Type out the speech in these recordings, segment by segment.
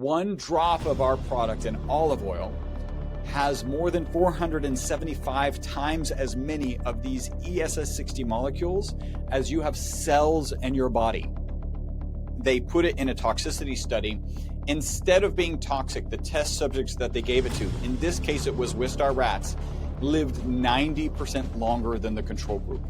one drop of our product in olive oil has more than 475 times as many of these ESS60 molecules as you have cells in your body. They put it in a toxicity study. Instead of being toxic, the test subjects that they gave it to, in this case it was Wistar rats, lived 90% longer than the control group.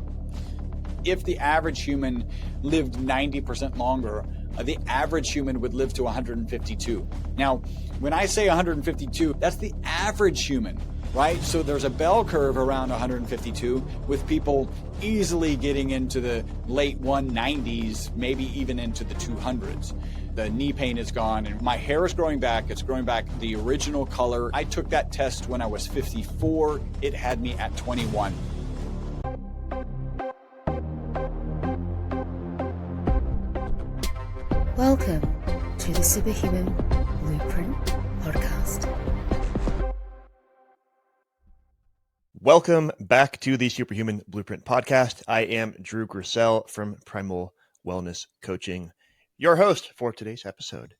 If the average human lived 90% longer, the average human would live to 152. Now, when I say 152, that's the average human, right? So there's a bell curve around 152 with people easily getting into the late 190s, maybe even into the 200s. The knee pain is gone and my hair is growing back. It's growing back the original color. I took that test when I was 54. It had me at 21. Welcome to the Superhuman Blueprint Podcast. Welcome back to the Superhuman Blueprint Podcast. I am Drew Griesel from Primal Wellness Coaching, your host for today's episode.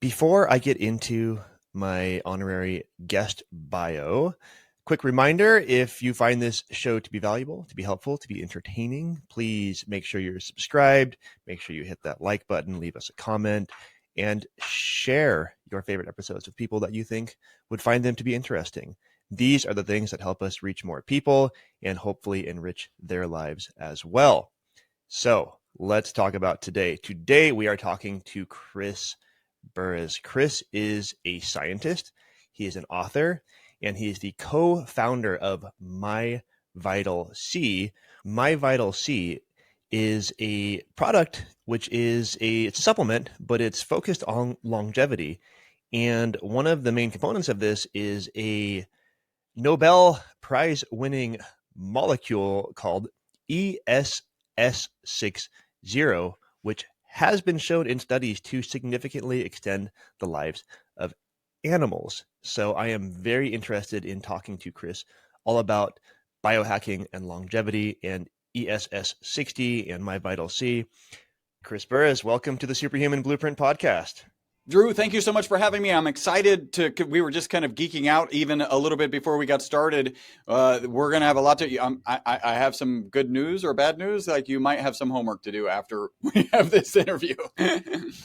Before I get into my honorary guest bio, quick reminder, if you find this show to be valuable, to be helpful, to be entertaining, please make sure you're subscribed, make sure you hit that like button, leave us a comment, and share your favorite episodes with people that you think would find them to be interesting. These are the things that help us reach more people and hopefully enrich their lives as well. So let's talk about today. Today we are talking to Chris Burres. Chris is a scientist. He is an author. And he is the co-founder of MyVitalC. MyVitalC is a product which is it's a supplement, but it's focused on longevity. And one of the main components of this is a Nobel Prize-winning molecule called ESS60, which has been shown in studies to significantly extend the lives of animals. So I am very interested in talking to Chris all about biohacking and longevity and ESS60 and MyVitalC. Chris Burres, welcome to the Superhuman Blueprint Podcast. Drew, thank you so much for having me. I'm excited we were just kind of geeking out even a little bit before we got started. We're going to have a lot to, I have some good news or bad news. Like you might have some homework to do after we have this interview.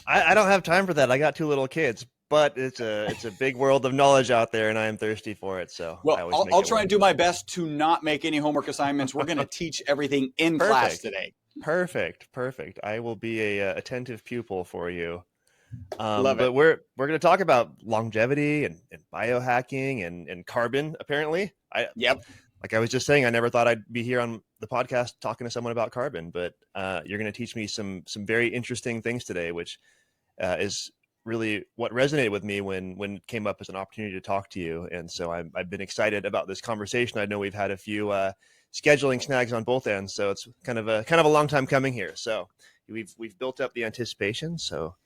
I don't have time for that. I got two little kids. But it's a big world of knowledge out there, and I am thirsty for it. So well, I'll try and do my best to not make any homework assignments. We're going to teach everything in class today. Perfect. I will be a attentive pupil for you. Love it. But we're going to talk about longevity and biohacking and carbon. Apparently, Yep. Like I was just saying, I never thought I'd be here on the podcast talking to someone about carbon. But you're going to teach me some very interesting things today, which is really what resonated with me when it came up as an opportunity to talk to you. And so I've been excited about this conversation. I know we've had a few scheduling snags on both ends, so it's kind of a long time coming here. So we've built up the anticipation. So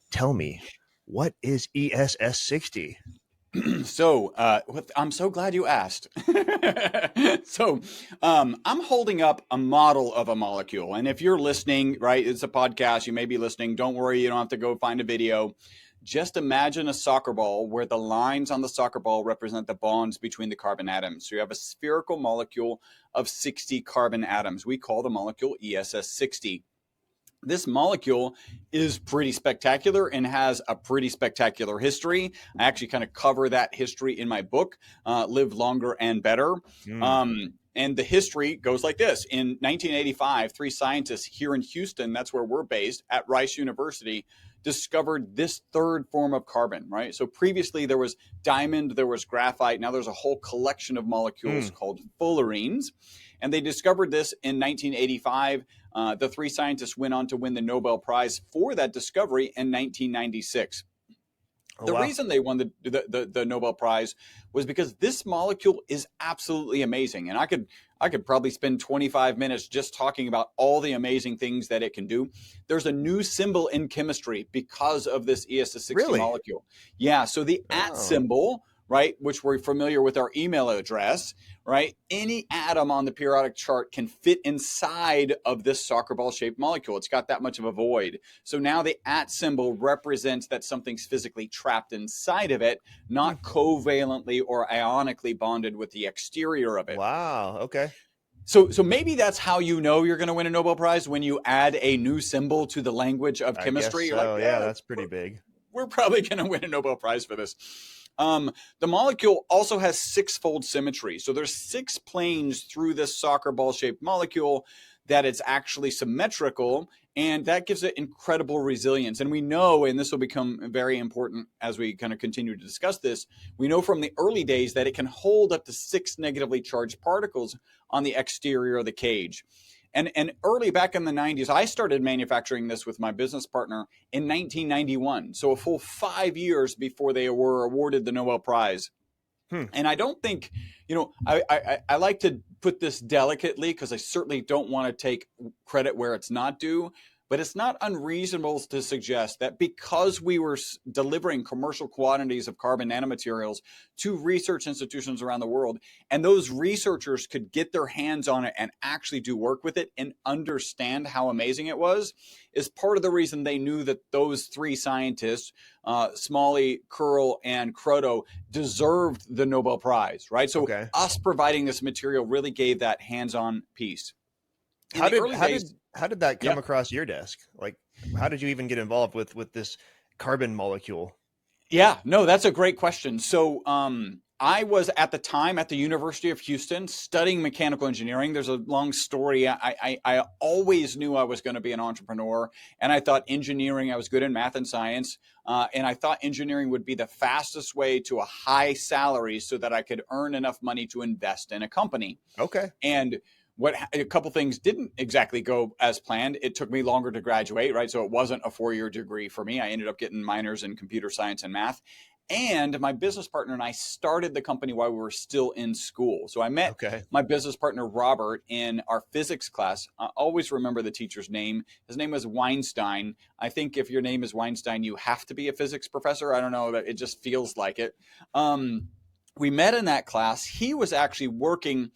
tell me, what is ESS60? So I'm so glad you asked. So I'm holding up a model of a molecule. And if you're listening, right, it's a podcast, you may be listening. Don't worry, you don't have to go find a video. Just imagine a soccer ball where the lines on the soccer ball represent the bonds between the carbon atoms. So you have a spherical molecule of 60 carbon atoms. We call the molecule ESS60. This molecule is pretty spectacular and has a pretty spectacular history. I actually kind of cover that history in my book, Live Longer and Better. And the history goes like this. In 1985, three scientists here in Houston, that's where we're based, at Rice University, discovered this third form of carbon, right? So previously there was diamond, there was graphite. Now there's a whole collection of molecules called fullerenes. And they discovered this in 1985. The three scientists went on to win the Nobel Prize for that discovery in 1996. The reason they won the Nobel Prize was because this molecule is absolutely amazing. And I could probably spend 25 minutes just talking about all the amazing things that it can do. There's a new symbol in chemistry because of this ESS60 molecule. Yeah, so the at symbol right, which we're familiar with our email address, right? Any atom on the periodic chart can fit inside of this soccer ball shaped molecule. It's got that much of a void. So now the at symbol represents that something's physically trapped inside of it, not covalently or ionically bonded with the exterior of it. Wow. Okay. So maybe that's how you know you're going to win a Nobel Prize, when you add a new symbol to the language of chemistry. I guess so. You're like, Yeah, that's pretty big. We're probably going to win a Nobel Prize for this. The molecule also has sixfold symmetry. So there's 6 planes through this soccer ball shaped molecule that it's actually symmetrical, and that gives it incredible resilience. And we know, and this will become very important as we kind of continue to discuss this, we know from the early days that it can hold up to 6 negatively charged particles on the exterior of the cage. And early back in the 90s, I started manufacturing this with my business partner in 1991. So a full 5 years before they were awarded the Nobel Prize. And I don't think, I like to put this delicately, because I certainly don't want to take credit where it's not due. But it's not unreasonable to suggest that because we were delivering commercial quantities of carbon nanomaterials to research institutions around the world, and those researchers could get their hands on it and actually do work with it and understand how amazing it was, is part of the reason they knew that those 3 scientists, Smalley, Curl, and Kroto, deserved the Nobel Prize, right? So us providing this material really gave that hands-on piece. How did that come across your desk? Like, how did you even get involved with this carbon molecule? Yeah, no, that's a great question. So I was at the time at the University of Houston studying mechanical engineering. There's a long story. I always knew I was going to be an entrepreneur, and I thought engineering, I was good in math and science, and I thought engineering would be the fastest way to a high salary so that I could earn enough money to invest in a company. Okay. And a couple things didn't exactly go as planned. It took me longer to graduate, right? So it wasn't a 4-year degree for me. I ended up getting minors in computer science and math. And my business partner and I started the company while we were still in school. So I met my business partner, Robert, in our physics class. I always remember the teacher's name. His name was Weinstein. I think if your name is Weinstein, you have to be a physics professor. I don't know, that it just feels like it. We met in that class. He was actually working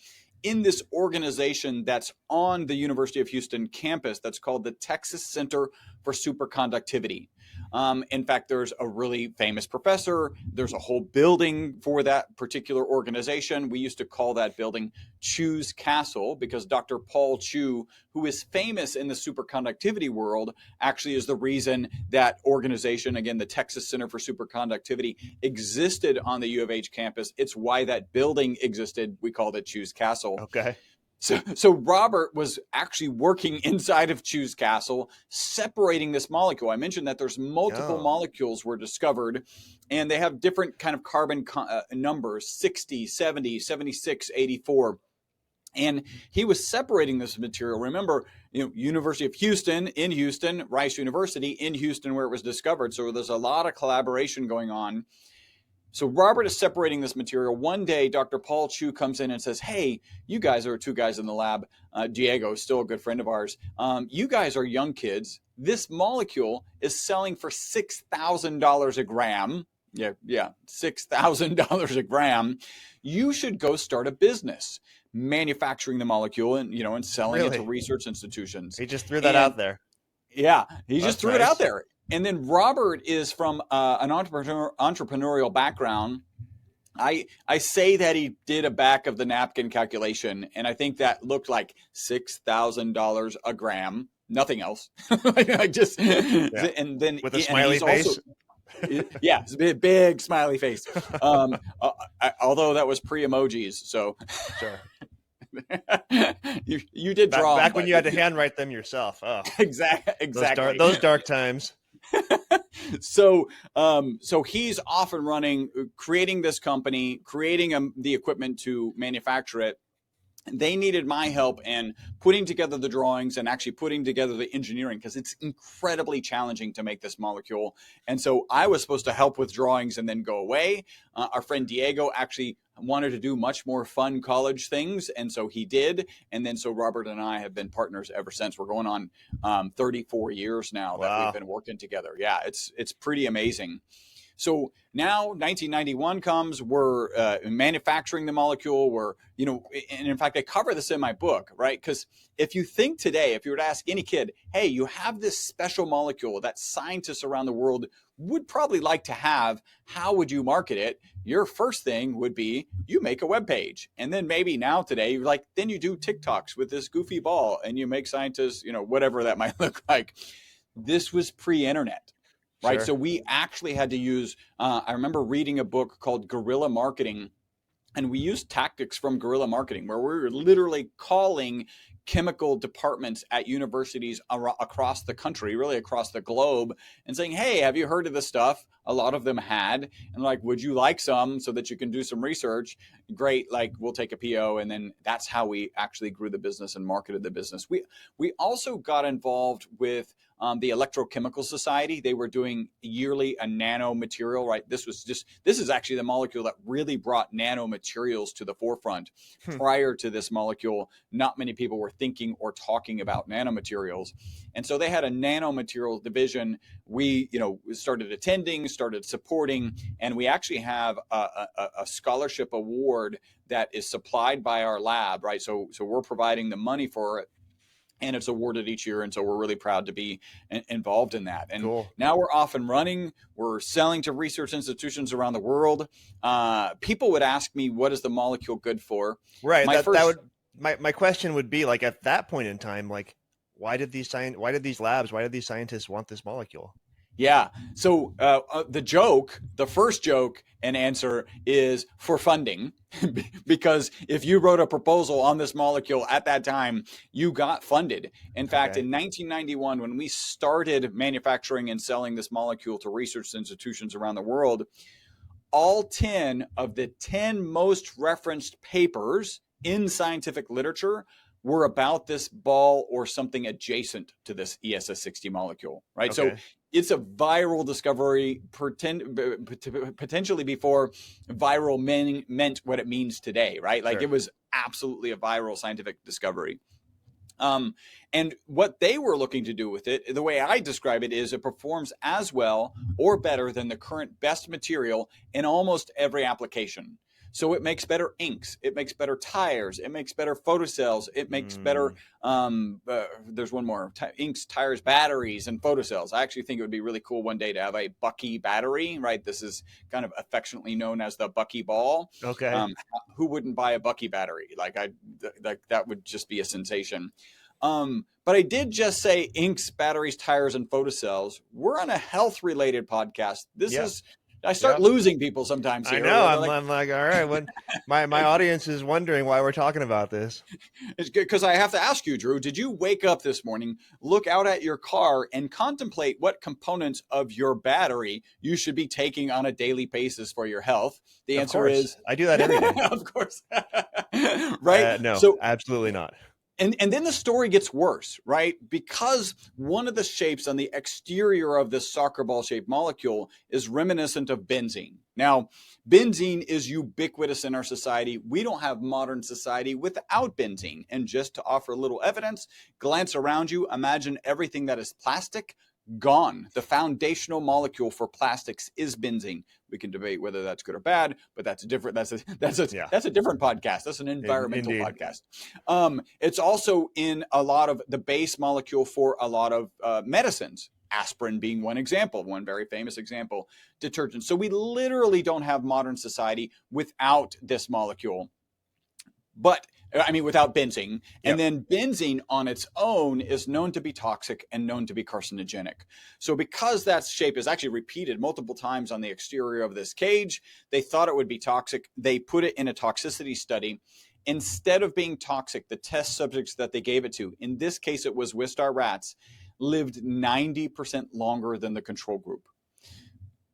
in this organization that's on the University of Houston campus that's called the Texas Center for Superconductivity. In fact, there's a really famous professor. There's a whole building for that particular organization. We used to call that building Chu's Castle, because Dr. Paul Chu, who is famous in the superconductivity world, actually is the reason that organization, again, the Texas Center for Superconductivity, existed on the U of H campus. It's why that building existed. We called it Chu's Castle. Okay. So Robert was actually working inside of Chu's Castle, separating this molecule. I mentioned that there's multiple molecules were discovered, and they have different kind of carbon numbers, 60, 70, 76, 84. And he was separating this material. Remember, University of Houston in Houston, Rice University in Houston, where it was discovered. So there's a lot of collaboration going on. So Robert is separating this material. One day, Dr. Paul Chu comes in and says, hey, you guys are 2 guys in the lab. Diego is still a good friend of ours. You guys are young kids. This molecule is selling for $6,000 a gram. Yeah, $6,000 a gram. You should go start a business manufacturing the molecule and selling it to research institutions. He just threw that out there. Yeah, he just threw it out there. And then Robert is from an entrepreneurial background. I say that he did a back of the napkin calculation, and I think that looked like $6,000 a gram, nothing else. And then with a smiley face. It's a big smiley face. Although that was pre-emojis, so sure. you did draw back when you had to handwrite them yourself. Oh, exactly. Those dark times. So he's off and running, creating this company, creating the equipment to manufacture it. They needed my help in putting together the drawings and actually putting together the engineering, because it's incredibly challenging to make this molecule. And so I was supposed to help with drawings and then go away. Our friend Diego actually wanted to do much more fun college things, and so he did. And then so Robert and I have been partners ever since. We're going on 34 years now that we've been working together. Yeah, it's pretty amazing. So now 1991 comes, we're manufacturing the molecule. We're, and in fact, I cover this in my book, right? Because if you think today, if you were to ask any kid, hey, you have this special molecule that scientists around the world would probably like to have, how would you market it? Your first thing would be you make a web page. And then maybe now today, then you do TikToks with this goofy ball and you make scientists, whatever that might look like. This was pre-internet. Right. Sure. So we actually had to use, I remember reading a book called Guerrilla Marketing, and we used tactics from guerrilla marketing where we were literally calling chemical departments at universities across the country, really across the globe, and saying, hey, have you heard of this stuff? A lot of them had, and would you like some so that you can do some research? Great. We'll take a PO. And then that's how we actually grew the business and marketed the business. We also got involved with the Electrochemical Society. They were doing yearly a nanomaterial, right? This is actually the molecule that really brought nanomaterials to the forefront. Prior to this molecule, not many people were thinking or talking about nanomaterials. And so they had a nanomaterial division. We, started attending, started supporting, and we actually have a scholarship award that is supplied by our lab, right? So we're providing the money for it, and it's awarded each year. And so we're really proud to be involved in that. And cool. Now we're off and running. We're selling to research institutions around the world. People would ask me, what is the molecule good for? Right. My question would be at that point in time, why did these scientists want this molecule? Yeah. So the first joke and answer is for funding, because if you wrote a proposal on this molecule at that time, you got funded. In fact, in 1991, when we started manufacturing and selling this molecule to research institutions around the world, all 10 of the 10 most referenced papers in scientific literature were about this ball or something adjacent to this ESS60 molecule, right? Okay. So it's a viral discovery, potentially before viral meant what it means today, right? Sure. It was absolutely a viral scientific discovery. And what they were looking to do with it, the way I describe it, is it performs as well or better than the current best material in almost every application. So it makes better inks, it makes better tires, it makes better photocells, it makes better, there's one more, inks, tires, batteries, and photocells. I actually think it would be really cool one day to have a Bucky battery, right? This is kind of affectionately known as the Bucky ball. Okay. Who wouldn't buy a Bucky battery? That would just be a sensation. But I did just say inks, batteries, tires, and photocells. We're on a health-related podcast. I start losing people sometimes here. I know. I'm like, all right. When my audience is wondering why we're talking about this. It's good because I have to ask you, Drew, did you wake up this morning, look out at your car, and contemplate what components of your battery you should be taking on a daily basis for your health? The answer is I do that every day. Of course. Right? No, so, absolutely not. And then the story gets worse, right? Because one of the shapes on the exterior of this soccer ball shaped molecule is reminiscent of benzene. Now, benzene is ubiquitous in our society. We don't have modern society without benzene. And just to offer a little evidence, glance around you, imagine everything that is plastic, gone. The foundational molecule for plastics is benzene. We can debate whether that's good or bad, but that's a different podcast. That's an environmental podcast. It's also in a lot of the base molecule for a lot of medicines. Aspirin being one example, one very famous example, detergent. So we literally don't have modern society without this molecule. But without benzene. And then benzene on its own is known to be toxic and known to be carcinogenic. So because that shape is actually repeated multiple times on the exterior of this cage, they thought it would be toxic. They put it in a toxicity study. Instead of being toxic, the test subjects that they gave it to, in this case it was Wistar rats, lived 90% longer than the control group.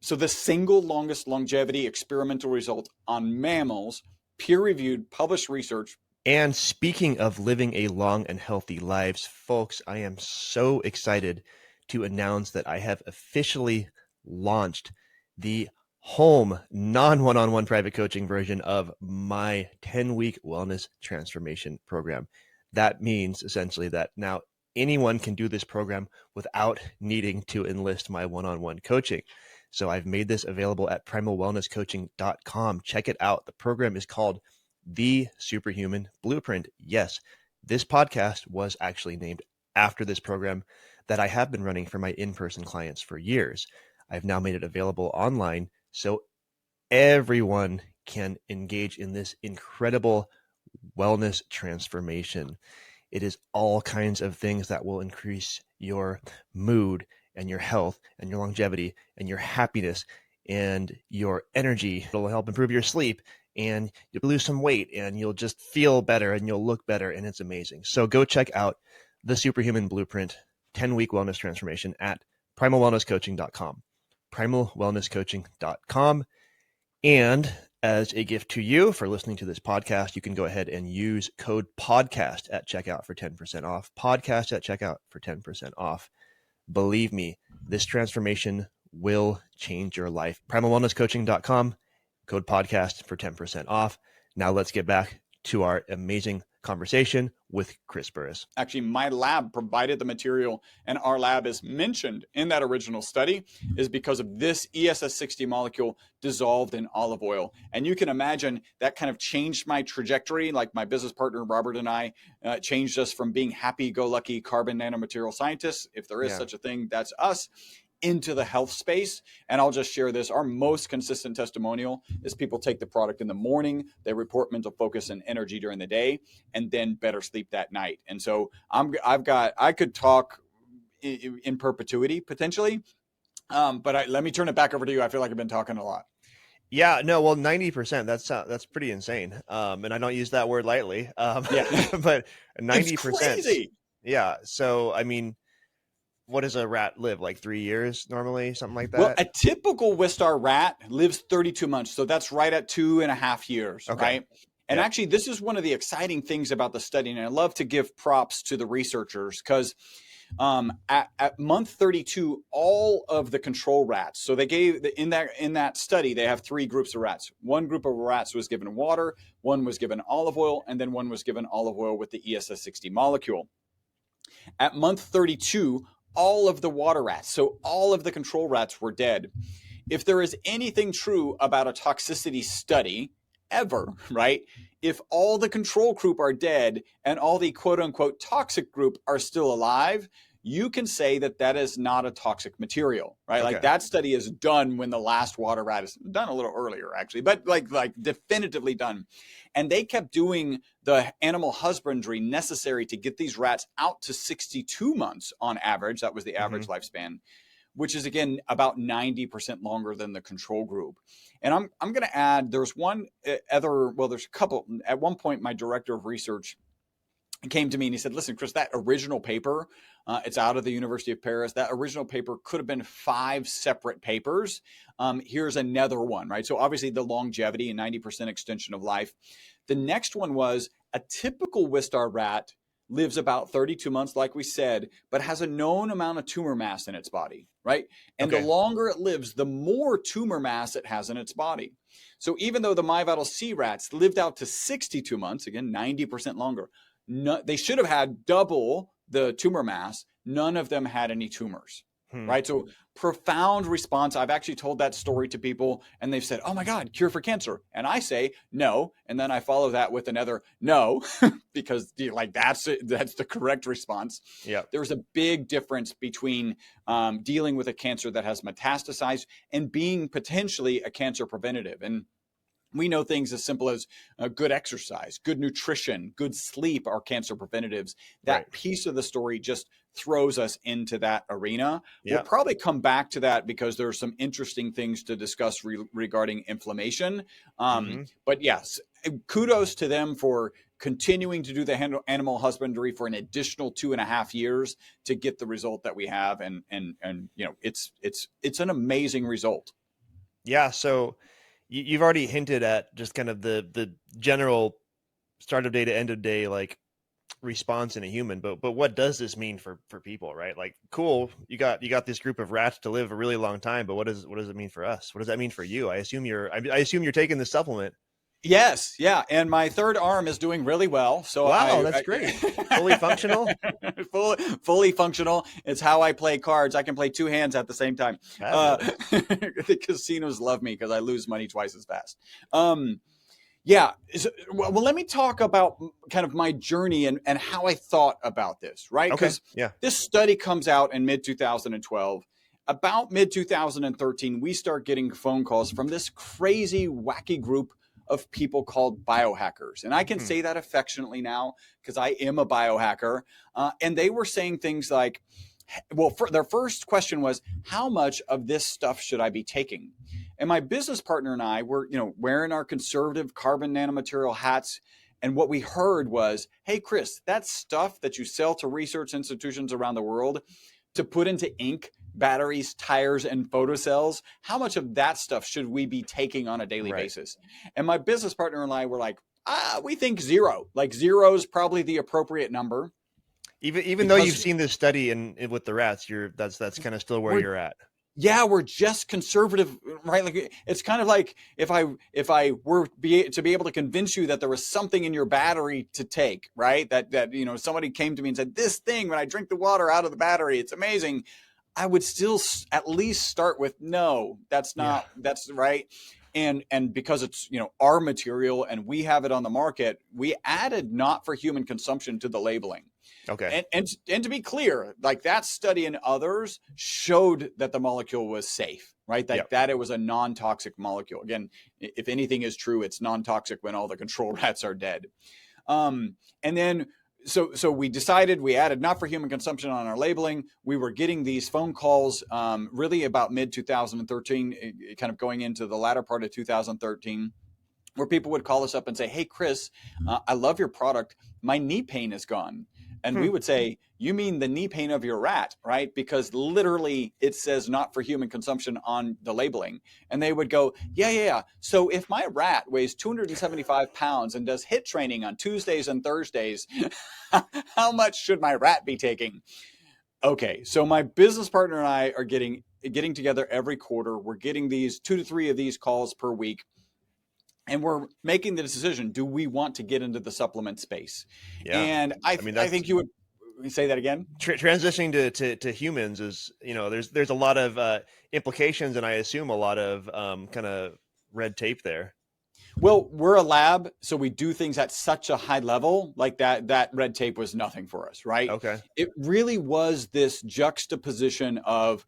So the single longest longevity experimental result on mammals, peer-reviewed, published research. And speaking of living a long and healthy lives, folks, I am so excited to announce that I have officially launched the home non-one-on-one private coaching version of my 10-week wellness transformation program. That means essentially that now anyone can do this program without needing to enlist my one-on-one coaching. So I've made this available at primalwellnesscoaching.com. Check it out. The program is called The Superhuman Blueprint. Yes, this podcast was actually named after this program that I have been running for my in-person clients for years. I've now made it available online so everyone can engage in this incredible wellness transformation. It is all kinds of things that will increase your mood and your health and your longevity and your happiness and your energy. It'll help improve your sleep, and you'll lose some weight, and you'll just feel better, and you'll look better, and it's amazing. So go check out the Superhuman Blueprint 10-week wellness transformation at primalwellnesscoaching.com. primalwellnesscoaching.com. And as a gift to you for listening to this podcast, you can go ahead and use code podcast at checkout for 10% off. Podcast at checkout for 10% off. Believe me, this transformation will change your life. primalwellnesscoaching.com, code podcast for 10% off. Now let's get back to our amazing conversation with Chris Burres. Actually, my lab provided the material, and our lab is mentioned in that original study is because of this ESS60 molecule dissolved in olive oil. And you can imagine that kind of changed my trajectory. Like my business partner, Robert, and I changed us from being happy-go-lucky carbon nanomaterial scientists. If there is such a thing, that's us, into the health space. And I'll just share this. Our most consistent testimonial is people take the product in the morning, they report mental focus and energy during the day, and then better sleep that night. And so I could talk in perpetuity potentially, but let me turn it back over to you. I feel like I've been talking a lot. Yeah, no, well, 90%, that's pretty insane. And I don't use that word lightly. But 90%. It's crazy. Yeah. So, I mean, what does a rat live, like 3 years normally, something like that? Well, a typical Wistar rat lives 32 months. So that's right at 2.5 years, right? And actually, this is one of the exciting things about the study. And I love to give props to the researchers because at month 32, all of the control rats. So they gave in that study, they have 3 groups of rats. One group of rats was given water, one was given olive oil, and then one was given olive oil with the ESS60 molecule. At month 32, all of the water rats, so all of the control rats were dead. If there is anything true about a toxicity study ever, right? If all the control group are dead and all the quote unquote toxic group are still alive, you can say that that is not a toxic material, right? Like that study is done when the last water rat is done, a little earlier actually, but like definitively done. And they kept doing the animal husbandry necessary to get these rats out to 62 months on average. That was the average lifespan, which is again about 90% longer than the control group. And I'm going to add, there's there's a couple. At one point, my director of research came to me and he said, listen, Chris, that original paper, it's out of the University of Paris. That original paper could have been 5 separate papers. Here's another one, right? So obviously the longevity and 90% extension of life. The next one was a typical Wistar rat lives about 32 months, like we said, but has a known amount of tumor mass in its body, right? And the longer it lives, the more tumor mass it has in its body. So even though the MyVitalC rats lived out to 62 months, again, 90% longer, they should have had double the tumor mass. None of them had any tumors, right? So profound response. I've actually told that story to people and they've said, oh my God, cure for cancer. And I say, no. And then I follow that with another no, because like that's the correct response. Yeah. There's a big difference between dealing with a cancer that has metastasized and being potentially a cancer preventative. And we know things as simple as good exercise, good nutrition, good sleep are cancer preventatives. That piece of the story just throws us into that arena. We'll probably come back to that because there are some interesting things to discuss regarding inflammation. But yes, kudos to them for continuing to do the animal husbandry for an additional 2.5 years to get the result that we have. And you know, it's an amazing result. Yeah. So you've already hinted at just kind of the general start of day to end of day, like response in a human, but what does this mean for people, right? Like, cool, you got this group of rats to live a really long time, but what does it mean for us? What does that mean for you? I assume you're taking the supplement. Yes, yeah, and my third arm is doing really well. So Wow, that's great. Fully functional? fully functional. It's how I play cards. I can play two hands at the same time. Fabulous. The casinos love me because I lose money twice as fast. Yeah. Well, let me talk about kind of my journey and how I thought about this, right? Okay. Because Yeah. this study comes out in mid 2012. About mid 2013, we start getting phone calls from this crazy, wacky group of people called biohackers. And I can say that affectionately now because I am a biohacker. And they were saying things like, well, their first question was, how much of this stuff should I be taking? And my business partner and I were, wearing our conservative carbon nanomaterial hats. And what we heard was, hey, Chris, that stuff that you sell to research institutions around the world to put into ink, batteries, tires, and photocells, how much of that stuff should we be taking on a daily basis? And my business partner and I were like, we think zero. Like zero is probably the appropriate number. Even though you've seen this study with the rats, that's kind of still where you're at. Yeah, we're just conservative, right? Like it's kind of like if I were to be able to convince you that there was something in your battery to take, right? That somebody came to me and said, this thing, when I drink the water out of the battery, it's amazing. I would still at least start with, no, that's not, that's right. And because it's, our material and we have it on the market, we added not for human consumption to the labeling. Okay. And to be clear, like that study and others showed that the molecule was safe, right? That it was a non-toxic molecule. Again, if anything is true, it's non-toxic when all the control rats are dead. And then so we decided we added not for human consumption on our labeling. We were getting these phone calls really about mid 2013, kind of going into the latter part of 2013, where people would call us up and say, hey, Chris, I love your product. My knee pain is gone. And we would say, you mean the knee pain of your rat, right? Because literally it says not for human consumption on the labeling. And they would go, yeah. So if my rat weighs 275 pounds and does HIIT training on Tuesdays and Thursdays, how much should my rat be taking? Okay, so my business partner and I are getting together every quarter. We're getting these 2 to 3 of these calls per week. And we're making the decision, do we want to get into the supplement space? Yeah. And I think you would say that again. Transitioning to humans is, there's a lot of implications, and I assume a lot of kind of red tape there. Well, we're a lab, so we do things at such a high level, like that red tape was nothing for us, right? Okay. It really was this juxtaposition of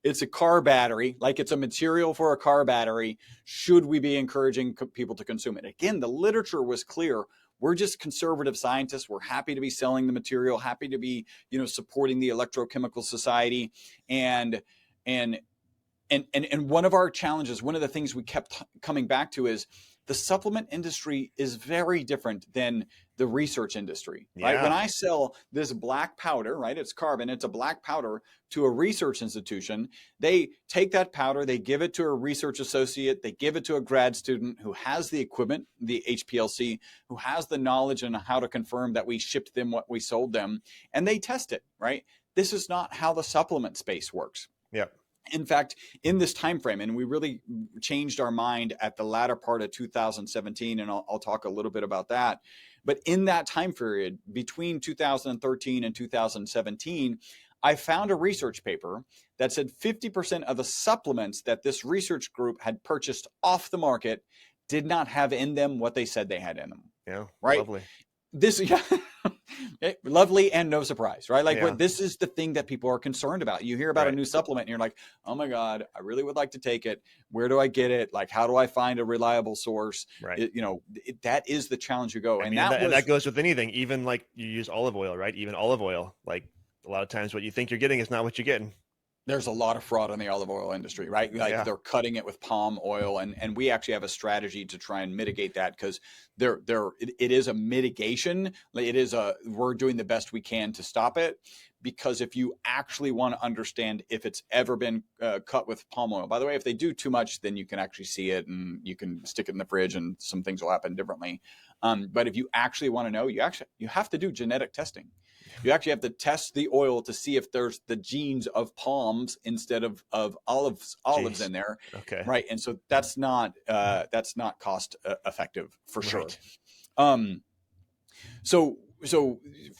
it's a car battery, like it's a material for a car battery. Should we be encouraging people to consume it? Again, the literature was clear. We're just conservative scientists. We're happy to be selling the material, happy to be, supporting the Electrochemical Society. And one of our challenges, one of the things we kept coming back to is the supplement industry is very different than the research industry, right? When I sell this black powder, right, it's carbon, it's a black powder to a research institution, they take that powder, they give it to a research associate, they give it to a grad student who has the equipment, the HPLC, who has the knowledge and how to confirm that we shipped them what we sold them, and they test it, right? This is not how the supplement space works. Yeah. In fact, in this time frame, and we really changed our mind at the latter part of 2017, and I'll talk a little bit about that. But in that time period, between 2013 and 2017, I found a research paper that said 50% of the supplements that this research group had purchased off the market did not have in them what they said they had in them. Yeah, right. Lovely. Lovely and no surprise, right? Like this is the thing that people are concerned about. You hear about a new supplement and you're like, oh my God, I really would like to take it. Where do I get it? Like, how do I find a reliable source? Right. That is the challenge you go. And that goes with anything, even like you use olive oil, right? Even olive oil, like a lot of times what you think you're getting is not what you're getting. There's a lot of fraud in the olive oil industry, right? Like they're cutting it with palm oil, and we actually have a strategy to try and mitigate that because it is a mitigation. We're doing the best we can to stop it, because if you actually want to understand if it's ever been cut with palm oil, by the way, if they do too much, then you can actually see it and you can stick it in the fridge and some things will happen differently. But if you actually want to know, you have to do genetic testing. You actually have to test the oil to see if there's the genes of palms instead of olives Jeez. in there. Okay. Right. And so that's not cost effective for sure. Right. So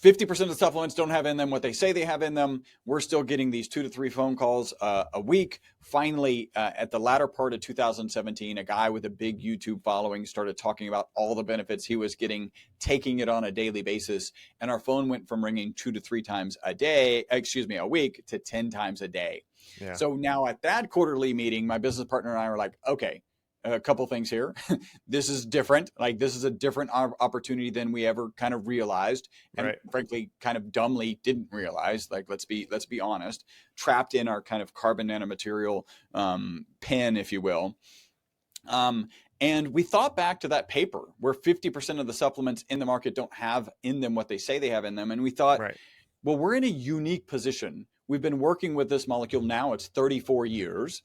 50% of the supplements don't have in them what they say they have in them. We're still getting these 2 to 3 phone calls a week. Finally, at the latter part of 2017, a guy with a big YouTube following started talking about all the benefits he was getting, taking it on a daily basis. And our phone went from ringing 2 to 3 times a week to 10 times a day. Yeah. So now at that quarterly meeting, my business partner and I were like, okay, a couple things here. This is different. Like, this is a different opportunity than we ever kind of realized, and Right. frankly, kind of dumbly didn't realize. Like, let's be honest, trapped in our kind of carbon nanomaterial pen, if you will. And we thought back to that paper where 50% of the supplements in the market don't have in them what they say they have in them, and we thought, Right. well, we're in a unique position. We've been working with this molecule now, it's 34 years.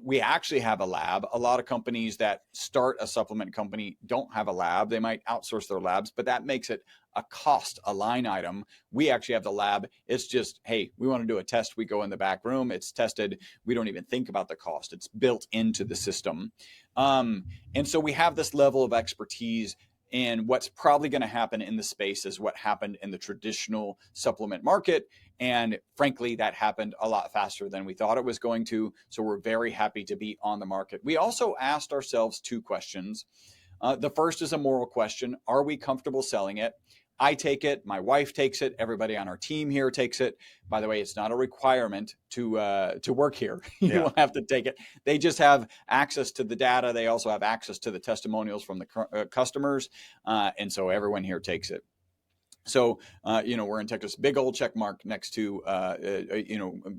We actually have a lab. A lot of companies that start a supplement company don't have a lab. They might outsource their labs, but that makes it a cost, a line item. We actually have the lab. It's just, hey, we want to do a test. We go in the back room. It's tested. We don't even think about the cost. It's built into the system. And so we have this level of expertise. And what's probably going to happen in the space is what happened in the traditional supplement market. And frankly, that happened a lot faster than we thought it was going to. So we're very happy to be on the market. We also asked ourselves 2 questions. The first is a moral question. Are we comfortable selling it? I take it. My wife takes it. Everybody on our team here takes it. By the way, it's not a requirement to work here. You don't have to take it. They just have access to the data. They also have access to the testimonials from the customers. And so everyone here takes it. So, we're in Texas, big old check mark next to,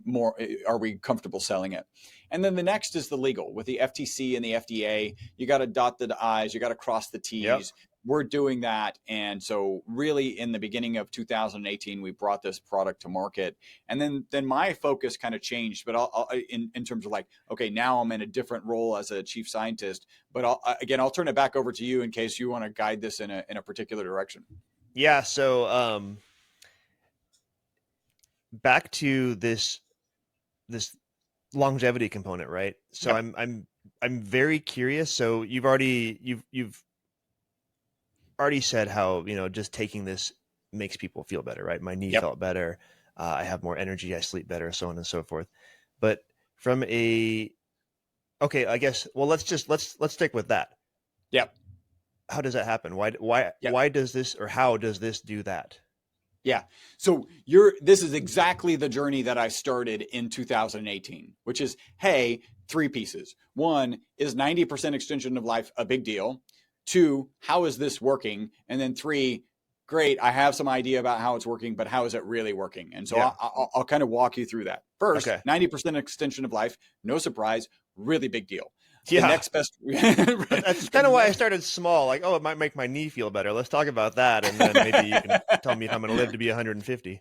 more, are we comfortable selling it? And then the next is the legal. With the FTC and the FDA, you got to dot the I's, you got to cross the T's. Yep. We're doing that. And so really in the beginning of 2018, we brought this product to market. And then my focus kind of changed, but I'll in terms of like, okay, now I'm in a different role as a chief scientist, but I'll turn it back over to you in case you want to guide this in a particular direction. Yeah. So, back to this longevity component, right? So yep. I'm very curious. So you've already said how, just taking this makes people feel better, right? My knee yep. felt better. I have more energy. I sleep better, so on and so forth. But from I guess, well, let's stick with that. Yep. How does that happen? Why does this, or how does this do that? Yeah. So this is exactly the journey that I started in 2018, which is, hey, 3 pieces. 1, is 90% extension of life a big deal? 2, how is this working? And then 3, great, I have some idea about how it's working, but how is it really working? And so I'll kind of walk you through that. First, 90% extension of life, no surprise, really big deal. The next best. That's kind of why I started small. Like, it might make my knee feel better. Let's talk about that, and then maybe you can tell me if I'm going to live to be 150.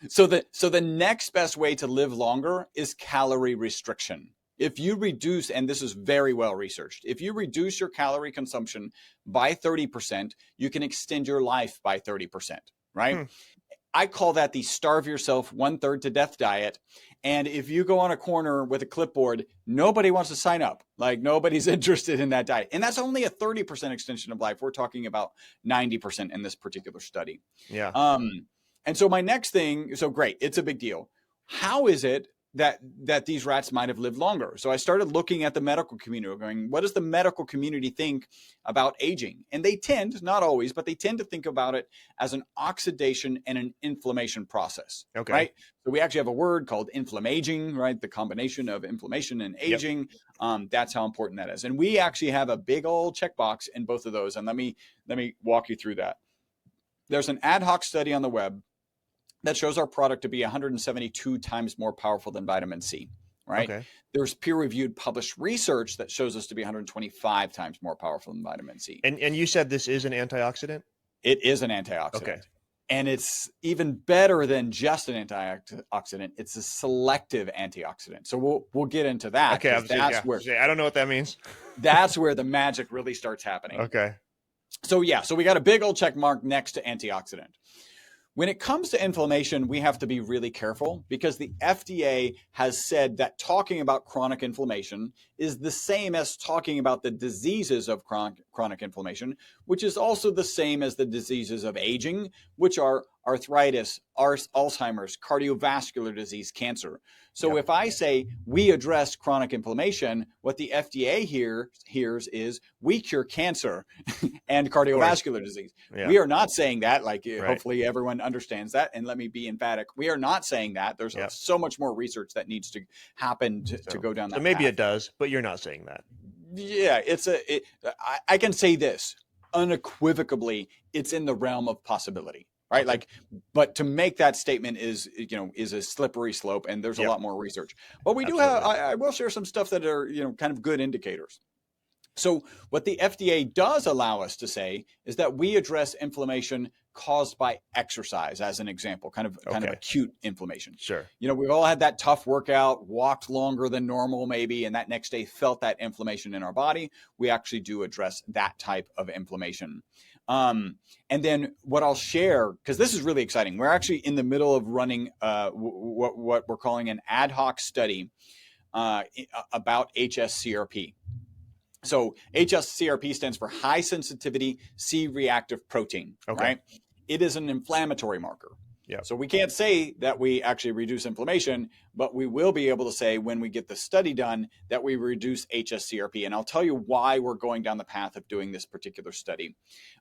So the next best way to live longer is calorie restriction. If you reduce, and this is very well researched, if you reduce your calorie consumption by 30%, you can extend your life by 30%. Right? I call that the starve yourself 1/3 to death diet. And if you go on a corner with a clipboard, nobody wants to sign up. Like, nobody's interested in that diet. And that's only a 30% extension of life. We're talking about 90% in this particular study. Yeah. And so my next thing, so great, it's a big deal. How is it that these rats might have lived longer? So I started looking at the medical community, going, what does the medical community think about aging? And they tend, not always, but they tend to think about it as an oxidation and an inflammation process. Okay. Right? So we actually have a word called inflammaging, right? The combination of inflammation and aging. Yep. That's how important that is. And we actually have a big old checkbox in both of those. And let me walk you through that. There's an ad hoc study on the web that shows our product to be 172 times more powerful than vitamin C, right? Okay. There's peer-reviewed published research that shows us to be 125 times more powerful than vitamin C. And you said this is an antioxidant? It is an antioxidant. Okay. And it's even better than just an antioxidant. It's a selective antioxidant. So we'll get into that. Okay, where I don't know what that means. That's where the magic really starts happening. Okay. So we got a big old check mark next to antioxidant. When it comes to inflammation, we have to be really careful because the FDA has said that talking about chronic inflammation is the same as talking about the diseases of chronic inflammation, which is also the same as the diseases of aging, which are arthritis, Alzheimer's, cardiovascular disease, cancer. So if I say we address chronic inflammation, what the FDA hears is we cure cancer and cardiovascular disease. Yeah. We are not saying that, hopefully everyone understands that. And let me be emphatic. We are not saying that. There's so much more research that needs to happen to go down that path. Maybe it does, but you're not saying that. Yeah, I can say this unequivocally, it's in the realm of possibility. Right. Okay. But to make that statement is a slippery slope, and there's a lot more research. But we do have, I will share some stuff that are, kind of good indicators. So what the FDA does allow us to say is that we address inflammation caused by exercise, as an example, kind of acute inflammation. Sure. We've all had that tough workout, walked longer than normal maybe, and that next day felt that inflammation in our body. We actually do address that type of inflammation. And then what I'll share, because this is really exciting, we're actually in the middle of running what we're calling an ad hoc study about HSCRP. So HSCRP stands for high sensitivity C-reactive protein, right? It is an inflammatory marker. Yeah. So we can't say that we actually reduce inflammation, but we will be able to say when we get the study done that we reduce HSCRP. And I'll tell you why we're going down the path of doing this particular study.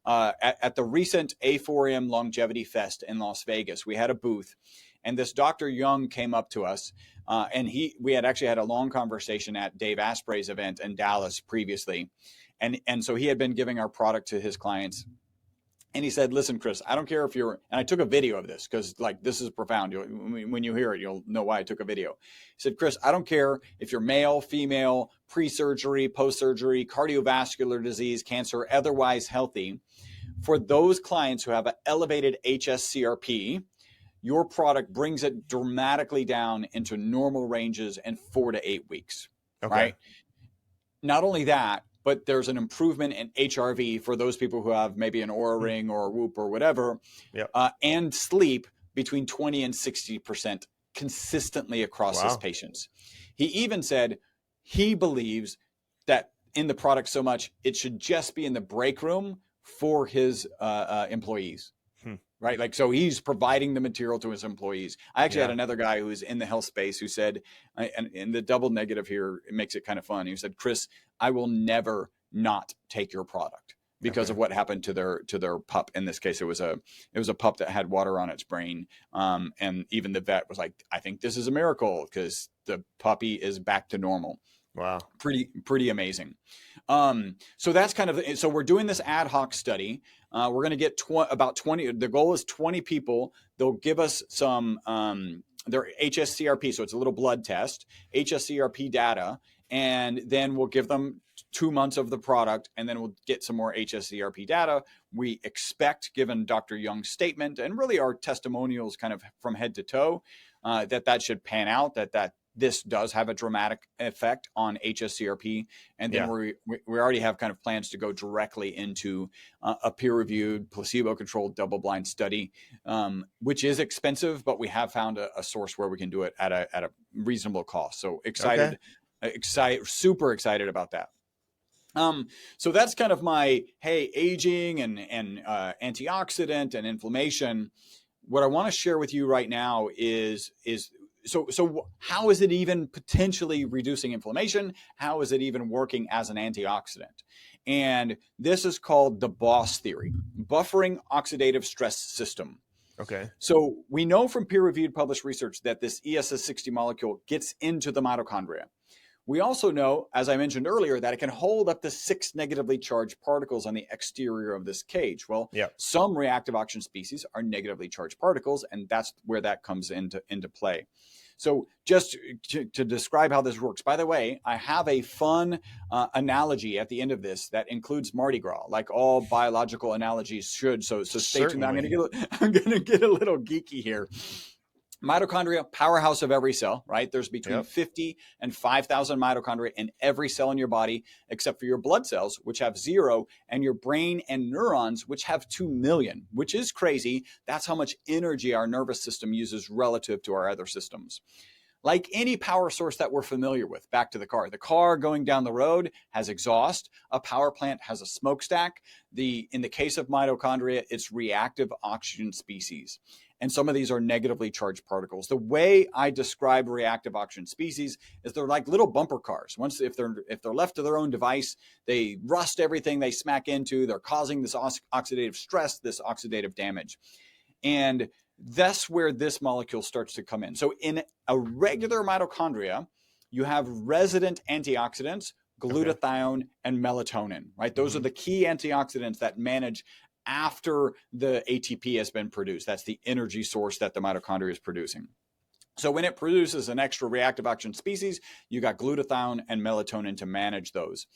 At the recent A4M Longevity Fest in Las Vegas, we had a booth, and this Dr. Young came up to us, and we had actually had a long conversation at Dave Asprey's event in Dallas previously. And so he had been giving our product to his clients. And he said, listen, Chris, I don't care if you're, and I took a video of this because this is profound. When you hear it, you'll know why I took a video. He said, Chris, I don't care if you're male, female, pre-surgery, post-surgery, cardiovascular disease, cancer, otherwise healthy. For those clients who have an elevated HSCRP, your product brings it dramatically down into normal ranges in 4 to 8 weeks, right? Not only that, but there's an improvement in HRV for those people who have maybe an Oura ring or a Whoop or whatever, and sleep between 20 and 60% consistently across his patients. He even said he believes that in the product so much, it should just be in the break room for his employees. Right. So he's providing the material to his employees. I actually had another guy who's in the health space who said, and the double negative here, it makes it kind of fun. He said, Chris, I will never not take your product because of what happened to their pup. In this case, it was a pup that had water on its brain. And even the vet was like, I think this is a miracle because the puppy is back to normal. Wow. Pretty amazing. So that's kind of, so we're doing this ad hoc study. We're going to get about 20, the goal is 20 people. They'll give us some, their HSCRP. So it's a little blood test, HSCRP data. And then we'll give them 2 months of the product, and then we'll get some more HSCRP data. We expect, given Dr. Young's statement and really our testimonials kind of from head to toe, that should pan out, that this does have a dramatic effect on HSCRP. And then we already have kind of plans to go directly into a peer-reviewed, placebo-controlled, double-blind study, which is expensive, but we have found a source where we can do it at a reasonable cost. So super excited about that. So that's kind of my, aging and antioxidant and inflammation. What I want to share with you right now is so how is it even potentially reducing inflammation? How is it even working as an antioxidant? And this is called the BOSS theory, buffering oxidative stress system. Okay. So we know from peer-reviewed published research that this ESS60 molecule gets into the mitochondria. We also know, as I mentioned earlier, that it can hold up to 6 negatively charged particles on the exterior of this cage. Well, some reactive oxygen species are negatively charged particles, and that's where that comes into play. So just to describe how this works, by the way, I have a fun analogy at the end of this that includes Mardi Gras, like all biological analogies should. So stay tuned. I'm going to get a little geeky here. Mitochondria, powerhouse of every cell, right? There's between Yep. 50 and 5,000 mitochondria in every cell in your body, except for your blood cells, which have 0, and your brain and neurons, which have 2 million, which is crazy. That's how much energy our nervous system uses relative to our other systems. Like any power source that we're familiar with, back to the car going down the road has exhaust. A power plant has a smokestack. In the case of mitochondria, it's reactive oxygen species. And some of these are negatively charged particles. The way I describe reactive oxygen species is they're like little bumper cars. If they're left to their own device, they rust everything they smack into. They're causing this oxidative stress, this oxidative damage. And that's where this molecule starts to come in. So in a regular mitochondria, you have resident antioxidants, glutathione, and melatonin, right? Those are the key antioxidants that manage after the ATP has been produced. That's the energy source that the mitochondria is producing. So when it produces an extra reactive oxygen species, you got glutathione and melatonin to manage those.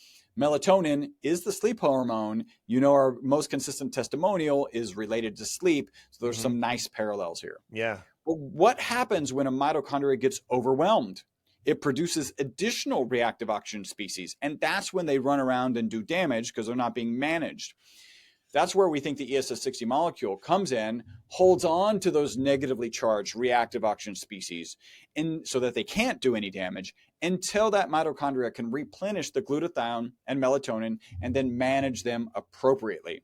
Melatonin is the sleep hormone. You know, our most consistent testimonial is related to sleep. So there's some nice parallels here. Yeah. But what happens when a mitochondria gets overwhelmed? It produces additional reactive oxygen species. And that's when they run around and do damage because they're not being managed. That's where we think the ESS60 molecule comes in, holds on to those negatively charged reactive oxygen species so that they can't do any damage until that mitochondria can replenish the glutathione and melatonin and then manage them appropriately.